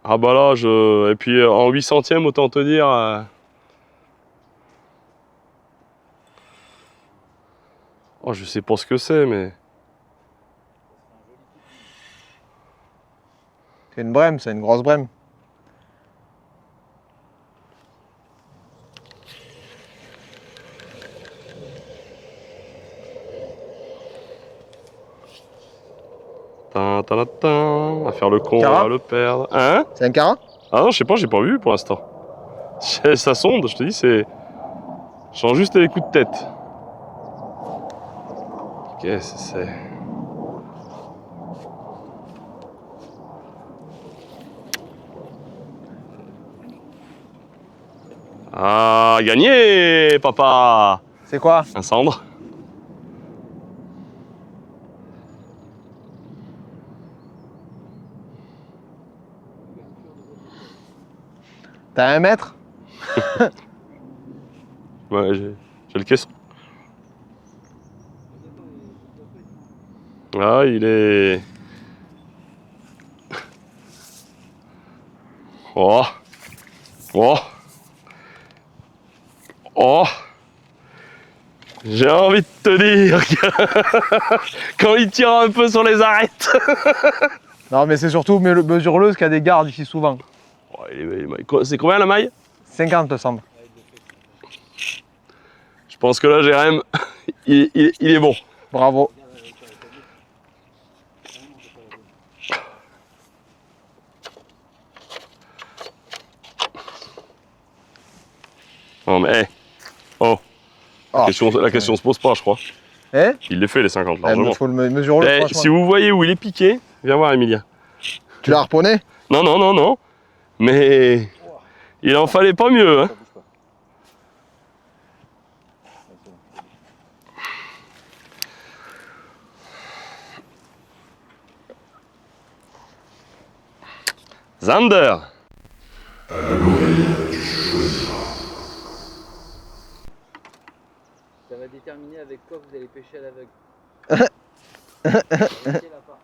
Ah bah là, et puis en 8 centièmes, autant te dire... Oh, je sais pas ce que c'est, mais... C'est une brème, c'est une grosse brème. Tin, tin, tin, à faire le con, Cara à le perdre. Hein? C'est un carat? Ah non, je sais pas, j'ai pas vu pour l'instant. Ça sonde, je te dis, c'est... Je sens juste les coups de tête. Qu'est-ce que c'est? Ah, gagné, papa! C'est quoi? Un cendre. T'as 1 mètre? Ouais, j'ai le caisson. Ah, il est... Oh! Oh! Oh! J'ai envie de te dire que quand il tire un peu sur les arêtes. Non, mais c'est surtout mesureuse qui a des gardes ici souvent. Oh, c'est combien la maille? 50 le cendre. Je pense que là, Jérém, il est bon. Bravo. Non mais, oh, Oh, la question se pose pas, je crois. Eh? Il les fait les 50 largement. Il faut le mesurer. Eh, si vous voyez où il est piqué, viens voir Emilia. Tu l'as harponné? Non, non, non, non. Mais il en fallait pas mieux, hein. Zander. Ça va déterminer avec quoi vous allez pêcher à l'aveugle. Vérifiez la part.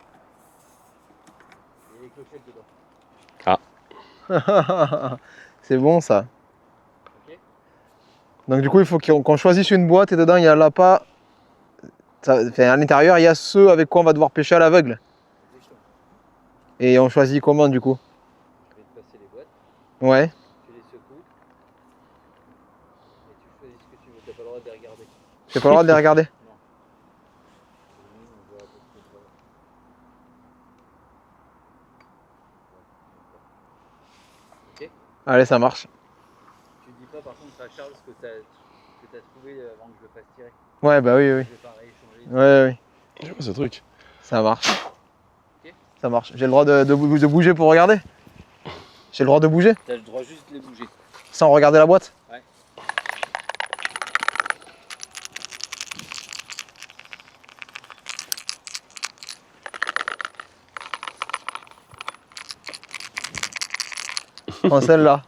Il y a les clochettes dedans. C'est bon ça. Ok. Donc du coup il faut qu'on choisisse une boîte et dedans il y a l'appât. À l'intérieur il y a ceux avec quoi on va devoir pêcher à l'aveugle. Exactement. Et on choisit comment du coup? Je vais te passer les boîtes. Ouais. Tu les secoues. Et tu choisis ce que tu veux. T'as pas le droit de les regarder. J'ai pas le droit de les regarder. Non. On voit à peu près ça. Ok. Allez ça marche. Tu dis pas par contre à Charles que t'as trouvé avant que je le fasse tirer. Ouais bah oui oui. Je vais pas rééchanger. Ouais oui. C'est quoi ce truc? Ça marche. Ok. Ça marche. J'ai le droit de bouger pour regarder? J'ai le droit de bouger? T'as le droit juste de les bouger. Sans regarder la boîte? Ouais. En celle-là.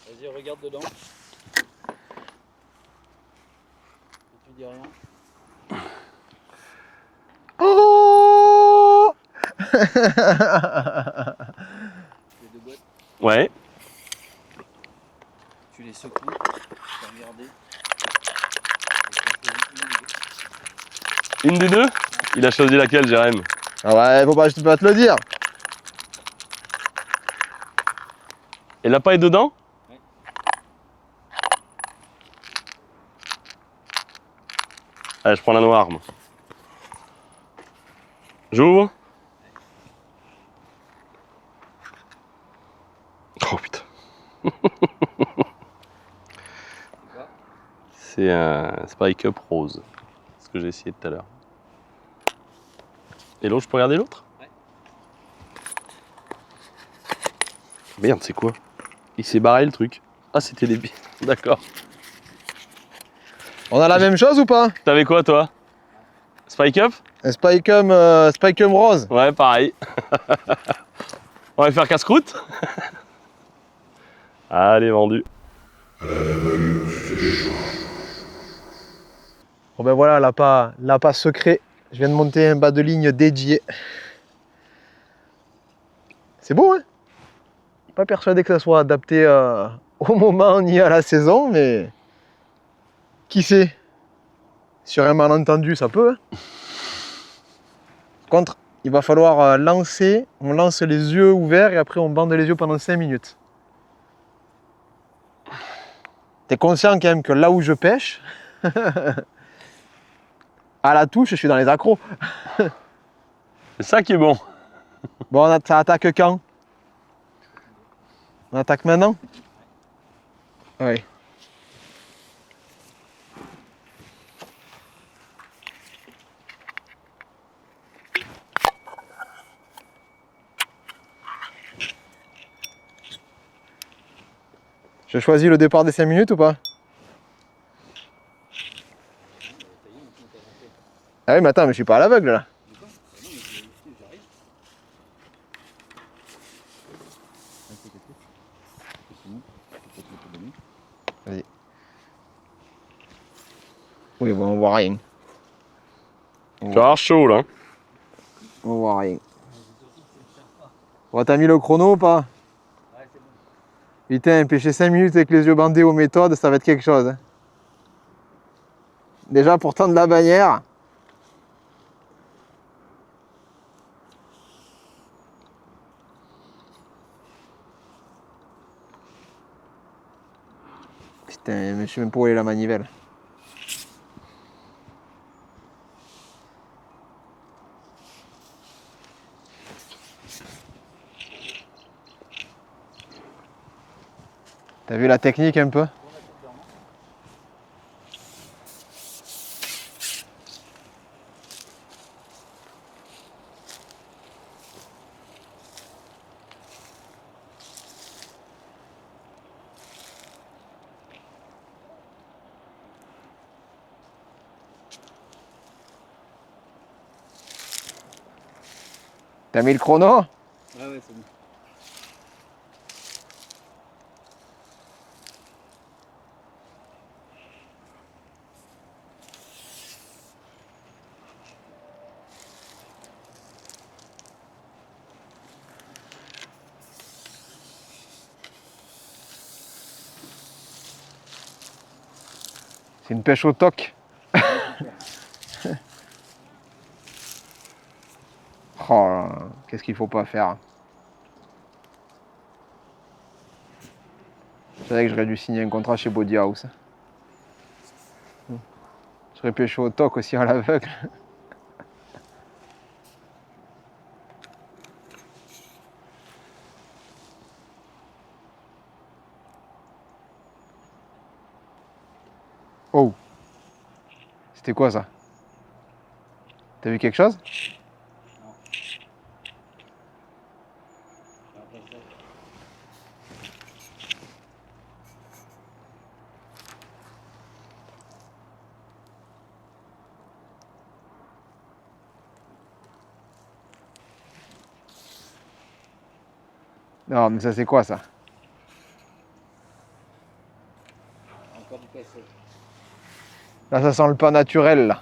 Vas-y, regarde dedans. Et tu dis rien. Oh Les deux boîtes, Ouais. tu les secoues. Tu vas regarder. Et tu en choisis une ou deux. Une des deux? Il a choisi laquelle, Jérém? Ah ouais, faut pas, je peux pas te le dire. Et l'appât est dedans? Ouais. Allez, je prends la noire, moi. J'ouvre? C'est un Spike Up rose. C'est ce que j'ai essayé tout à l'heure. Et l'autre, je peux regarder l'autre? Ouais. Merde, c'est quoi? Il s'est barré le truc. Ah, c'était des billes. D'accord. On a la même chose ou pas? T'avais quoi, toi? Spike Up? Un Spikeum rose. Ouais, pareil. On va faire casse-croûte. Allez, vendu. Bon ben voilà, l'appât secret. Je viens de monter un bas de ligne dédié. C'est beau, hein? Pas persuadé que ça soit adapté au moment ni à la saison, mais qui sait? Sur un malentendu, ça peut. Hein. Par contre, il va falloir lancer. On lance les yeux ouverts et après on bande les yeux pendant 5 minutes. T'es conscient quand même que là où je pêche, à la touche, je suis dans les accros. C'est ça qui est bon. Bon, ça attaque quand? On attaque maintenant? Oui. Je choisis le départ des 5 minutes ou pas? Ah oui, mais attends, mais je suis pas à l'aveugle là. Vas-y. Oui, bon, on voit rien. Tu vas avoir chaud, là. On voit rien. Bon, t'as mis le chrono ou pas? Ouais, c'est bon. Putain, pêcher 5 minutes avec les yeux bandés aux méthodes, ça va être quelque chose. Hein. Déjà, pour tendre la bannière. Putain, mais je sais même pas où est la manivelle. T'as vu la technique un peu? T'as mis le chrono? Ouais, ouais, c'est bon. C'est une pêche au toc. Oh là là, qu'est-ce qu'il faut pas faire? Je savais que j'aurais dû signer un contrat chez Body House. Je serais pêché au toc aussi à l'aveugle. Oh! C'était quoi ça? T'as vu quelque chose? Non, mais ça c'est quoi ça? Encore du PSL. Là ça sent le pas naturel là.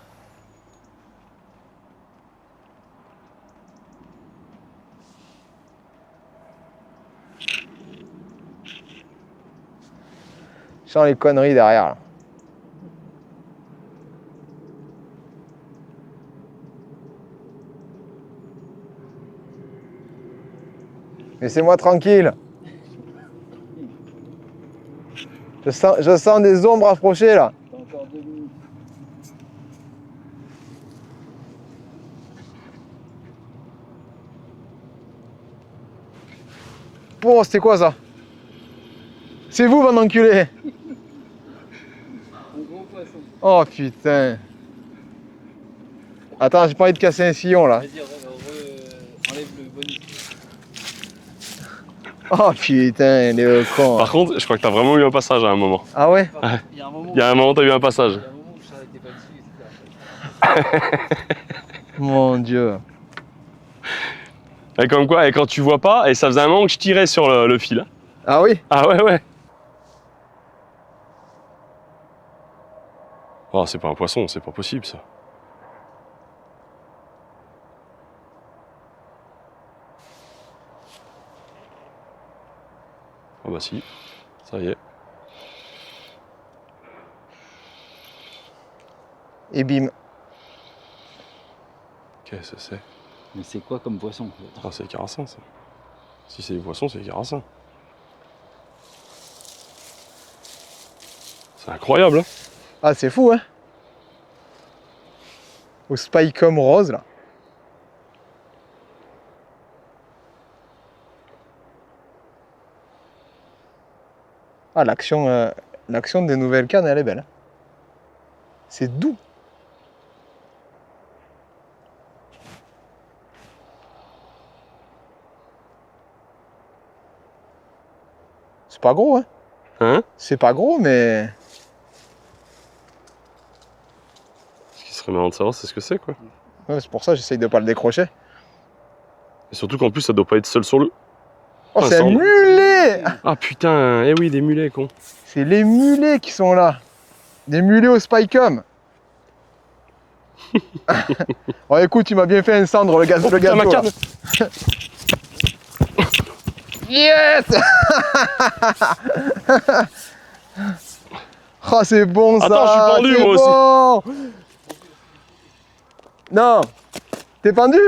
Je sens les conneries derrière là. Laissez-moi tranquille. Je sens des ombres approcher là. T'as encore 2 minutes. Oh, c'était quoi ça? C'est vous, mon enculé! Un gros poisson. Oh putain. Attends, j'ai pas envie de casser un sillon là. Vas-y, enlève le bonus. Oh putain, le con. Par contre, je crois que t'as vraiment eu un passage à un moment. Ah ouais? Il y a un moment Il y a un moment, t'as eu un passage. il y a un moment où je s'arrêtais pas dessus. Mon Dieu. Et comme quoi, et quand tu vois pas, et ça faisait un moment que je tirais sur le fil. Ah oui? Ah ouais, ouais. Oh, c'est pas un poisson, c'est pas possible ça. Ah bah si, ça y est. Et bim. Qu'est-ce que c'est? Mais c'est quoi comme poisson? Ah, c'est les carassins ça. Si c'est des poissons, c'est les carassins. C'est incroyable, hein? Ah, c'est fou, hein? Au Spycom rose, là. Ah, l'action des nouvelles cannes, elle est belle. Hein. C'est doux. C'est pas gros, hein? Hein? C'est pas gros, mais... Ce qui serait marrant de savoir, c'est ce que c'est quoi. Ouais, c'est pour ça que j'essaye de pas le décrocher. Et surtout qu'en plus, ça doit pas être seul sur le. Oh, Ah, c'est ça un en- mulet! Ah putain, eh oui, des mulets, con. C'est les mulets qui sont là. Des mulets au Spycom. Oh, écoute, il m'a bien fait un cendre, le gâteau. Oh putain, ma là. canne! Yes! Oh, c'est bon ça! Attends, je suis pendu, c'est moi bon. Non! T'es pendu?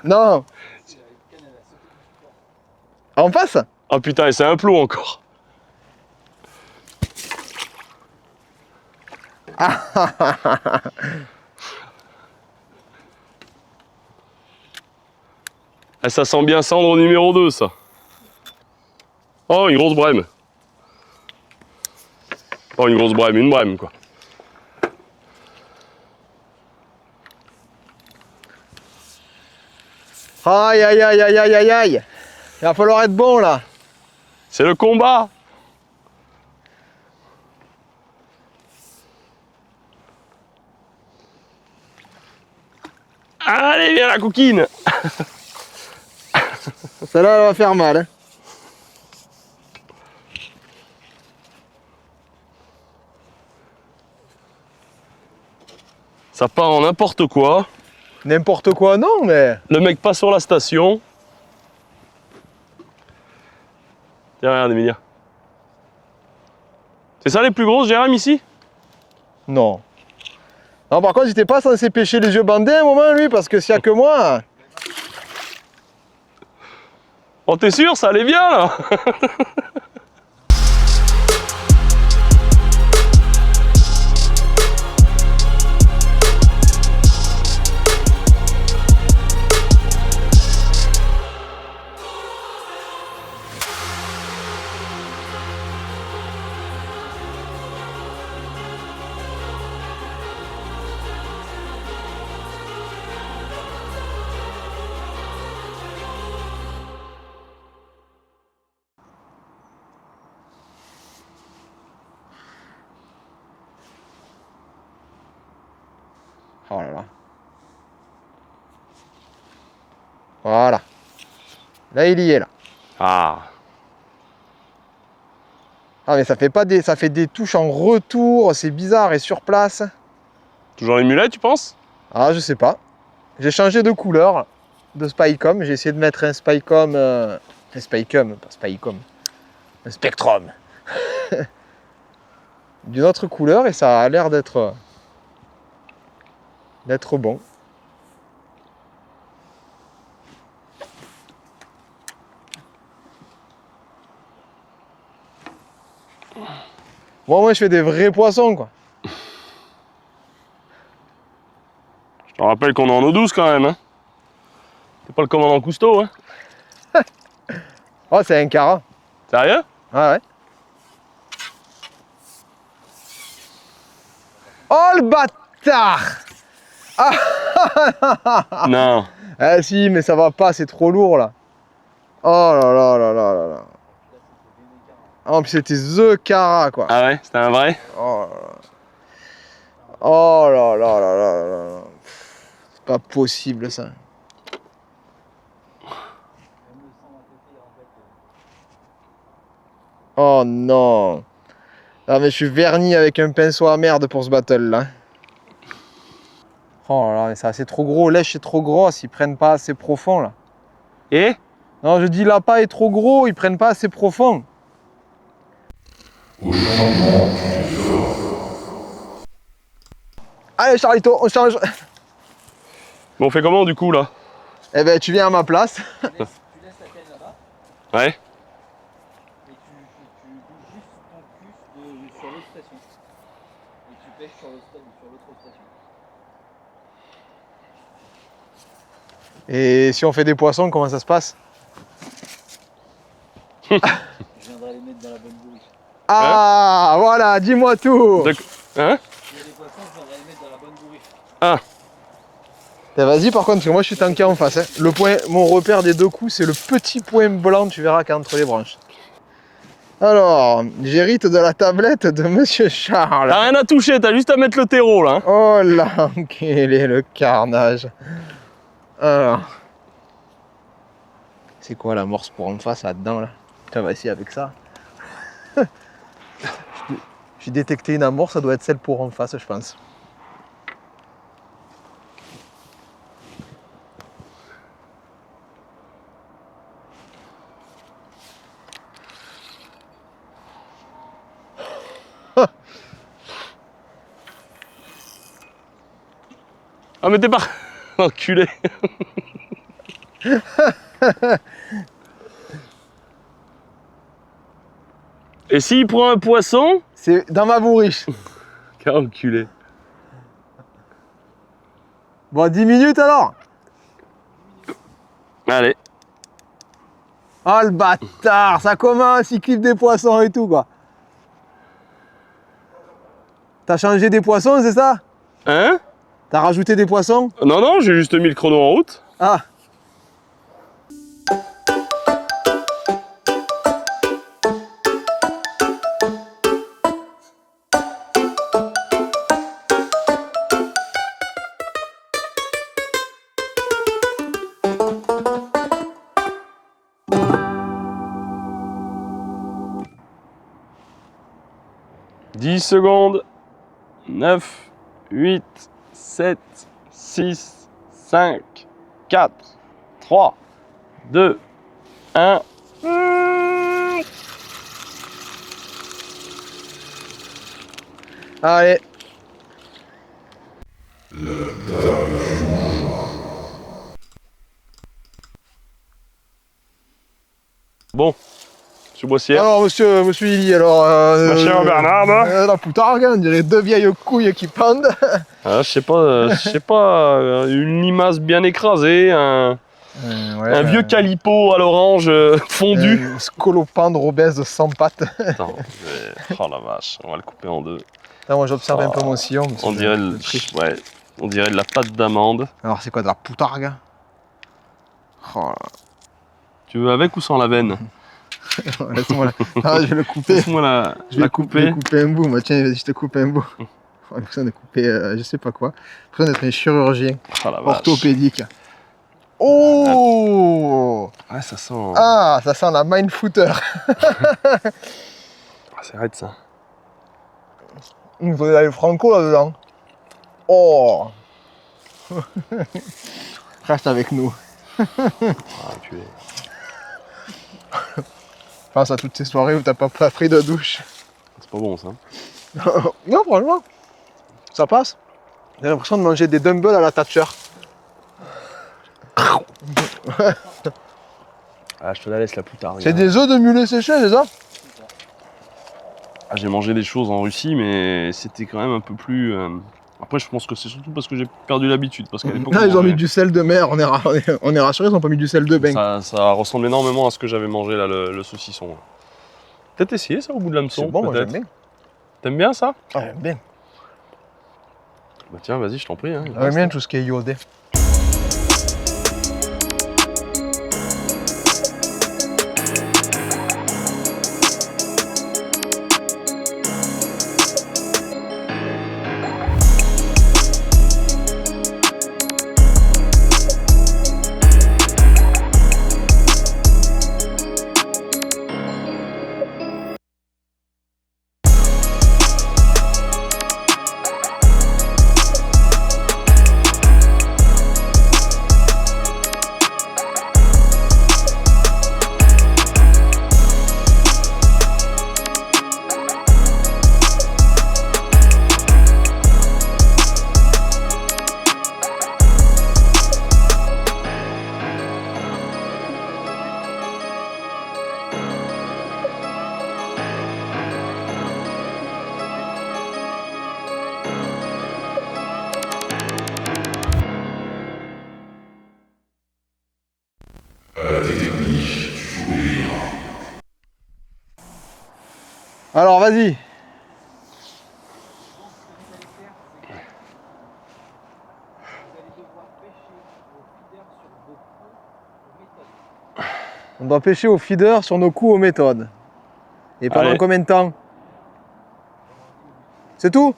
Non! En face? Ah putain, et c'est un plot encore. Ah, ça sent bien cendre numéro 2, ça. Oh, une grosse brème. Oh, une grosse brème, une brème, quoi. Aïe aïe aïe aïe aïe aïe aïe! Il va falloir être bon là! C'est le combat. Allez, viens la coquine. Celle-là, elle va faire mal. Hein. Ça part en n'importe quoi. N'importe quoi, non, mais. Le mec passe sur la station. Tiens, regarde, Emilia. C'est ça les plus grosses, Jérém, ici? Non. Non, par contre, j'étais pas censé pêcher les yeux bandés à un moment, lui, parce que s'il y a que moi. Oh, t'es sûr, ça allait bien, là? Oh là là. Voilà. Là, il y est, là. Ah. Ah, mais ça fait pas des. Ça fait des touches en retour, c'est bizarre et sur place. Toujours les mulets, tu penses? Ah, je sais pas. J'ai changé de couleur de Spycom. J'ai essayé de mettre un Spycom. Un Spycom, pas Spycom. Un Spectrum. D'une autre couleur et ça a l'air d'être bon. Bon, moi je fais des vrais poissons quoi. Je te rappelle qu'on est en eau douce quand même, hein. T'es pas le commandant Cousteau, hein. Oh, c'est un carat. Sérieux? Ah ouais. Oh le bâtard! Ah Non. Ah si, mais ça va pas, c'est trop lourd là. Oh là là là là là là. Oh, puis c'était The Cara quoi. Ah ouais, c'était un vrai? Oh là là. Oh là là là là là là. C'est pas possible ça. Oh non. Ah mais je suis verni avec un pinceau à merde pour ce battle là. Oh là là, mais ça c'est trop gros, lèche est trop grosse, ils prennent pas assez profond là. Et? Non, je dis l'appât est trop gros, ils prennent pas assez profond. Allez Charlito, on change. Bon, on fait comment du coup là? Eh ben tu viens à ma place. Tu laisses la canne là-bas Ouais. et tu bouges juste ton cul sur l'autre station. Et tu pêches sur l'autre station. Et si on fait des poissons, comment ça se passe? Je viendrai les mettre dans la bonne bourriche. Ah voilà, dis-moi tout. Hein? S'il y a des poissons, je viendrai les mettre dans la bonne bourriche. Eh, vas-y par contre, parce que moi je suis tanké en face. Hein. Le point, mon repère des deux coups, c'est le petit point blanc, tu verras qu'il y a entre les branches. Alors, j'hérite de la tablette de Monsieur Charles. T'as rien à toucher, t'as juste à mettre le terreau là. Hein. Oh là, quel est le carnage. Alors, c'est quoi l'amorce pour en face là-dedans là? Putain, on va essayer avec ça. J'ai détecté une amorce, ça doit être celle pour en face, je pense. Ah mais t'es pas... Enculé. Et s'il prend un poisson? C'est dans ma bourriche. Quel enculé. Bon, 10 minutes alors. Allez. Oh le bâtard, ça commence, il kiffe des poissons et tout quoi. T'as changé des poissons, c'est ça? Hein? T'as rajouté des poissons? Non, non, j'ai juste mis le chrono en route. Ah. « 10 secondes. 9, 8, 7, 6, 5, 4, 3, 2, 1. Allez. Bon, monsieur Boissier. Alors monsieur Lily, alors... Ma chère Bernard. La poutargue, on dirait deux vieilles couilles qui pendent. Ah, je sais pas, une limace bien écrasée, un vieux calipo à l'orange fondu. Scolopendre obèse sans pattes. Attends, oh la vache, on va le couper en deux. Là, moi j'observe un peu mon sillon. On dirait, ouais, on dirait de la pâte d'amande. Alors c'est quoi, de la poutargue? Oh là. Tu veux avec ou sans la veine? Laisse-moi la... Ah, je vais le couper. Laisse-moi la couper. couper un bout. Moi, tiens, vas-y, je te coupe un bout. J'ai l'impression de couper, je sais pas quoi. J'ai l'impression d'être un chirurgien Oh la vache. orthopédique. Oh! Ouais, ça sent. Ah, ça sent la mindfooter. C'est vrai de ça. Il faudrait aller franco là-dedans. Oh! Reste avec nous. Ah, purée. Pense à toutes ces soirées où t'as pas pris de douche. C'est pas bon ça. Non, franchement, ça passe. J'ai l'impression de manger des dumbbells à la Thatcher. Ah, je te la laisse la poutarde. C'est des œufs de mulet séchés, c'est ça? Ah, j'ai mangé des choses en Russie, mais c'était quand même un peu plus. Après, je pense que c'est surtout parce que j'ai perdu l'habitude. Parce qu'à l'époque, Là, ils ont mis du sel de mer, on est rassurés, ils ont pas mis du sel de bain. ça ressemble énormément à ce que j'avais mangé là, le saucisson. Peut-être essayer ça au bout de l'hameçon. C'est bon, moi peut-être. j'aime bien. T'aimes bien ça? Ah, j'aime bien. Bah tiens, vas-y, je t'en prie. Hein, J'aime bien tout ce qui est iodé. Alors vas-y. On doit pêcher au feeder sur nos coups aux méthodes. Et pendant Allez. combien de temps? C'est tout?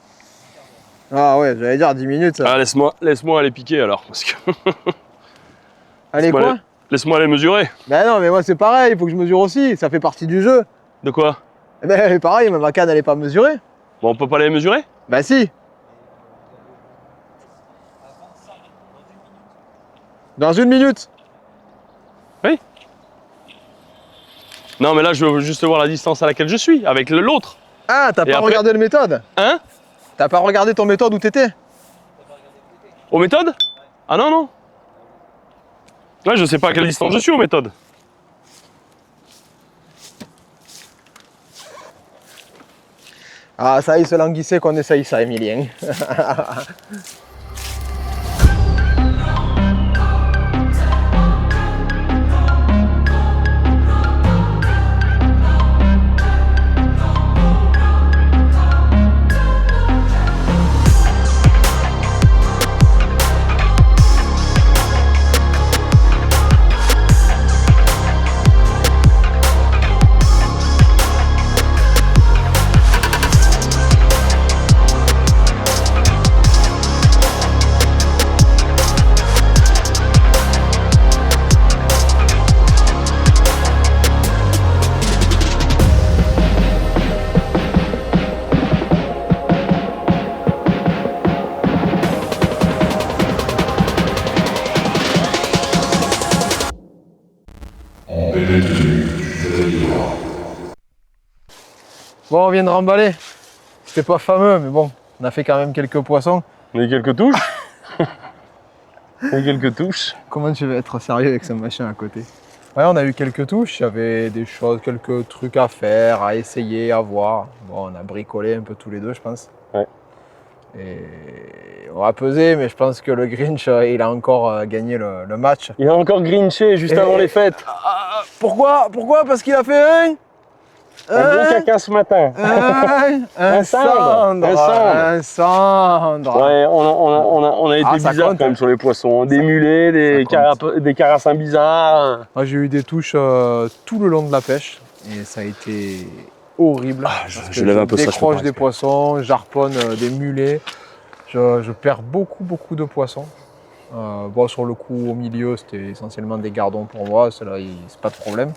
Ah ouais, j'allais dire 10 minutes ça. Ah, laisse-moi aller piquer alors. Parce que... Allez laisse-moi quoi? aller- Laisse-moi aller mesurer. Ben non mais moi c'est pareil, il faut que je mesure aussi, ça fait partie du jeu. De quoi? Eh ben pareil, ma canne elle est pas mesurée. Bon, on peut pas aller mesurer? Ben si. Dans 1 minute. Non, mais là, je veux juste voir la distance à laquelle je suis, avec l'autre. Ah, t'as Et pas après- regardé le méthode? Hein? T'as pas regardé ton méthode où t'étais? Aux méthodes? Ah non, non. Ouais, je sais pas à quelle distance je suis aux méthodes. Ah ça il se languissait qu'on essaye ça Emilien. Bon, on vient de remballer. C'était pas fameux, mais bon, on a fait quand même quelques poissons. On a eu quelques touches. On a eu quelques touches. Comment tu veux être sérieux avec ce machin à côté? Ouais, on a eu quelques touches, il y avait des choses, quelques trucs à faire, à essayer, à voir. Bon, on a bricolé un peu tous les deux, je pense. Ouais. Et on va peser, mais je pense que le Grinch, il a encore gagné le match. Il a encore grinché juste avant les fêtes. Pourquoi? Pourquoi? Parce qu'il a fait un caca ce matin. un cendre. Un cendre. Ouais, on a été Ah, ça bizarre compte, quand même hein. sur les poissons. Des mulets, des carassins bizarres. Moi, j'ai eu des touches tout le long de la pêche et ça a été horrible. Parce que je lève un peu ça, je peux décroche pas des respirer. poissons, j'harponne des mulets. Je perds beaucoup de poissons. Bon, sur le coup, au milieu, c'était essentiellement des gardons pour moi. Cela, c'est pas de problème.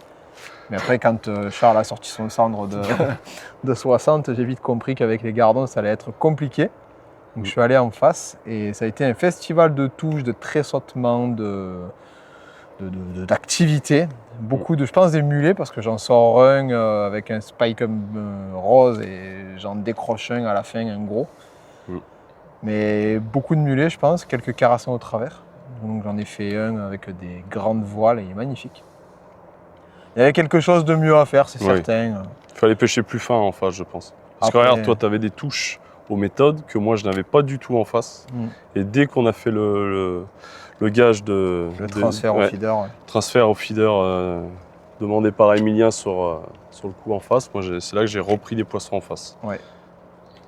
Mais après, quand Charles a sorti son cendre de 60, j'ai vite compris qu'avec les gardons, ça allait être compliqué. Donc je suis allé en face et ça a été un festival de touches, de tressautements, d'activités. Beaucoup de, je pense, des mulets parce que j'en sors un avec un spike rose et j'en décroche un à la fin, un gros. Mais beaucoup de mulets, je pense, quelques carassins au travers. Donc j'en ai fait un avec des grandes voiles et il est magnifique. Il y avait quelque chose de mieux à faire, c'est certain. Il fallait pêcher plus fin en face, je pense. Parce que Après- regarde, toi, tu avais des touches aux méthodes que moi, je n'avais pas du tout en face. Et dès qu'on a fait le gage de... Le transfert au feeder. Ouais. Transfert au feeder demandé par Emilien sur le coup en face, moi, c'est là que j'ai repris des poissons en face. Ouais.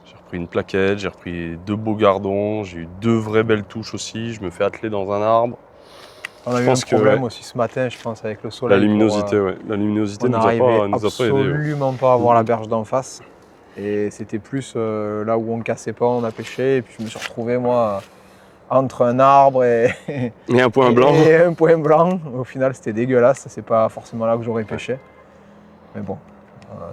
J'ai repris une plaquette, j'ai repris 2 beaux gardons, j'ai eu 2 vraies belles touches aussi. Je me fais atteler dans un arbre. On a Je eu un pense que, problème ouais. aussi ce matin, je pense, avec le soleil. La luminosité, ouais. La On luminosité nous a n'arrivait pas aidé. Ouais. absolument pas à voir la berge d'en face. Et c'était plus là où on cassait pas, on a pêché. Et puis je me suis retrouvé, moi, entre un arbre et, Et un point blanc. et un point blanc. Au final, c'était dégueulasse. C'est pas forcément là que j'aurais pêché. Mais bon,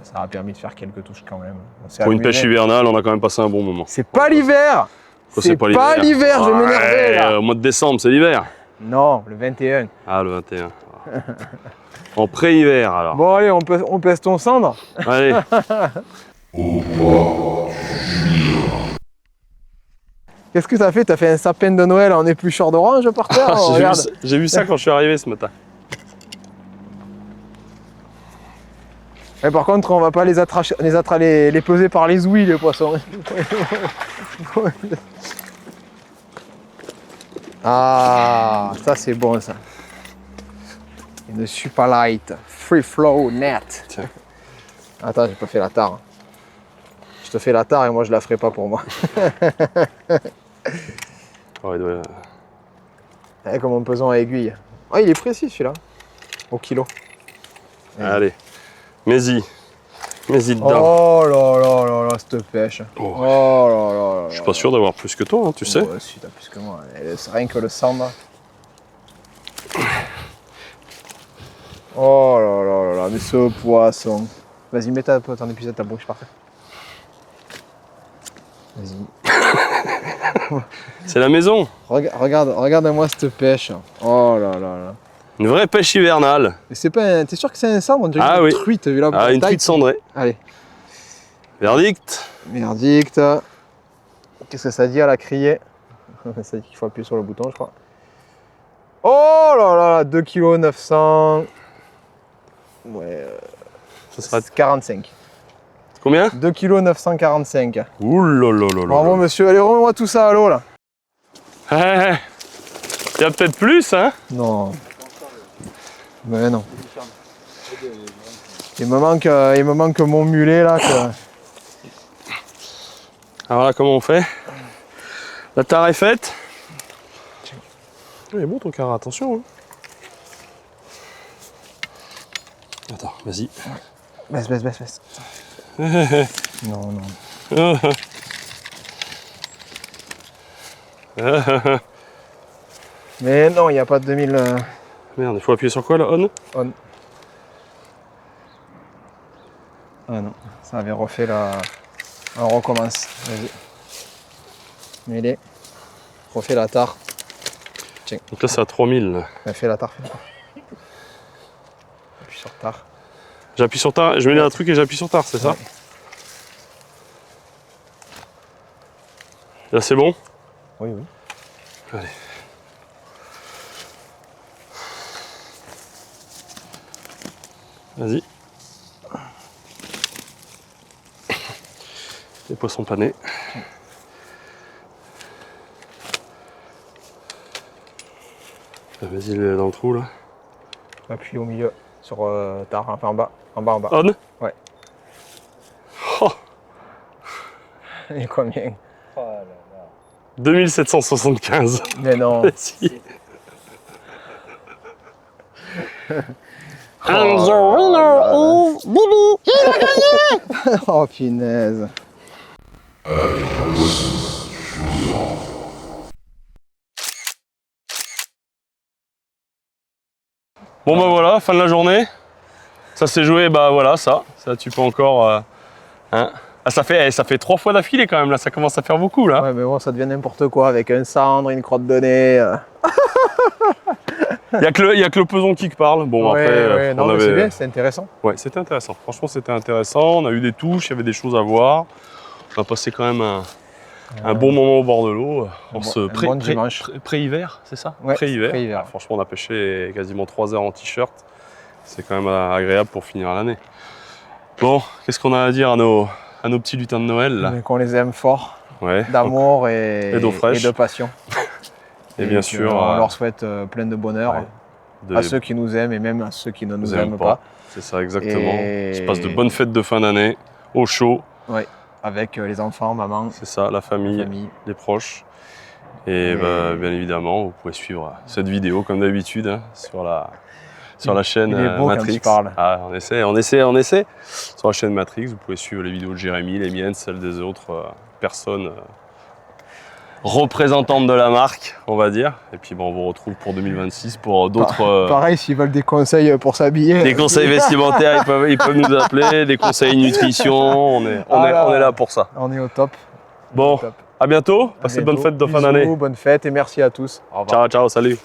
ça a permis de faire quelques touches quand même. On s'est Pour une amusé. pêche hivernale, on a quand même passé un bon moment. C'est pas l'hiver! Quoi, C'est pas l'hiver, je vais m'énerver là! Au mois de décembre, c'est l'hiver. Non, le 21. Ah, le 21. En pré-hiver, alors. Bon, allez, on pèse ton cendre. Allez. Qu'est-ce que t'as fait? T'as fait un sapin de Noël en éplucheur d'orange par terre? Ah, Regarde. j'ai vu ça quand je suis arrivé ce matin. Et par contre, on va pas les peser par les ouïes, les poissons. Ah, ça c'est bon ça. Une super light free flow net. Tiens. Attends, j'ai pas fait la tare. Je te fais la tare et moi je la ferai pas pour moi. Oh, il doit... Comme un pesant à aiguille. Oh, il est précis celui-là. Au kilo. Allez, mets-y dedans. Oh là là là là, cette pêche. Oh. Oh là là là. Je suis pas sûr d'avoir plus que toi, hein, tu sais. Ouais, si, t'as plus que moi. C'est rien que le samba. Oh là là là là, mais ce poisson. Vas-y, mets ton épuisette, ta bouche, parfait. Vas-y. C'est la maison. Regarde-moi cette pêche. Oh là là là. Une vraie pêche hivernale. Mais c'est pas un... T'es sûr que c'est un cendre? On dirait Ah une oui. truite, vu la Ah, une taille. truite cendrée. Allez. Verdict. Merdict. Qu'est-ce que ça dit à la criée? Ça dit qu'il faut appuyer sur le bouton, je crois. Oh là là, 2 kg 900. Ouais, Ça sera 45. combien? 2 kg 945. Ouh là là là là. Bravo monsieur, allez remets-moi tout ça à l'eau là. Il y a peut-être plus, hein? Non. Mais non. Il me manque mon mulet là. Alors là, comment on fait? La tare est faite. Il est bon ton car, attention. Hein. Attends, vas-y. Baisse. Non. Mais non, il n'y a pas de 2000. Merde, il faut appuyer sur quoi là? On? On. Ah non, ça avait refait la. On recommence. Vas-y. Mets-les. Refais la tare. Donc là, c'est à 3000. Là. Fais la tare. Appuie sur tare. J'appuie sur tard, je mets un truc et j'appuie sur tard, c'est ça? Ouais. Là, c'est bon? Oui. Allez. Vas-y. Les poissons panés. Vas-y, dans le trou là. Appuie au milieu sur tare, enfin en bas. En bas. On? Ouais. Oh, Il est combien? Oh là là. 2775. Mais non. Vas-y. Oh punaise. Bon bah voilà, fin de la journée. Ça s'est joué, bah voilà, ça tu peux encore... hein. Ah, ça fait 3 fois d'affilée quand même, là, ça commence à faire beaucoup là. Ouais, mais bon, ça devient n'importe quoi avec un cendre, une crotte de nez. Il y a que le peson qui parle. Bon, après, non, mais c'est bien, c'est intéressant. Ouais, c'était intéressant. Franchement, c'était intéressant. On a eu des touches, il y avait des choses à voir. On a passé quand même un bon moment au bord de l'eau. En ce bon dimanche. pré-hiver, c'est ça? Ouais, Pré-hiver. pré-hiver. Ah, franchement, on a pêché quasiment 3 heures en t-shirt. C'est quand même agréable pour finir l'année. Bon, qu'est-ce qu'on a à dire à nos petits lutins de Noël là? Qu'on les aime fort, Ouais. d'amour et d'eau fraîche. de passion. Et bien sûr, on leur souhaite plein de bonheur ouais, à ceux qui nous aiment et même à ceux qui ne nous aiment aiment pas. C'est ça, exactement. Et- Il se passe de bonnes fêtes de fin d'année, au chaud. Ouais. avec les enfants, maman, C'est ça, la famille, famille. les proches. Et bah, bien évidemment, vous pouvez suivre cette vidéo comme d'habitude hein, sur la chaîne Il est beau quand Matrix. il parle. Ah, on essaie. Sur la chaîne Matrix, vous pouvez suivre les vidéos de Jérémy, les miennes, celles des autres personnes représentantes de la marque, on va dire. Et puis bon, on vous retrouve pour 2026 pour d'autres... Pareil, s'ils veulent des conseils pour s'habiller. Des conseils vestimentaires, ils peuvent nous appeler, des conseils nutrition, on est là pour ça. On est au top. Bon, Top. à bientôt, À passez de bonnes bientôt. fêtes de fin Bisous, d'année. Bonne fête et merci à tous. Au revoir. Ciao, ciao, salut.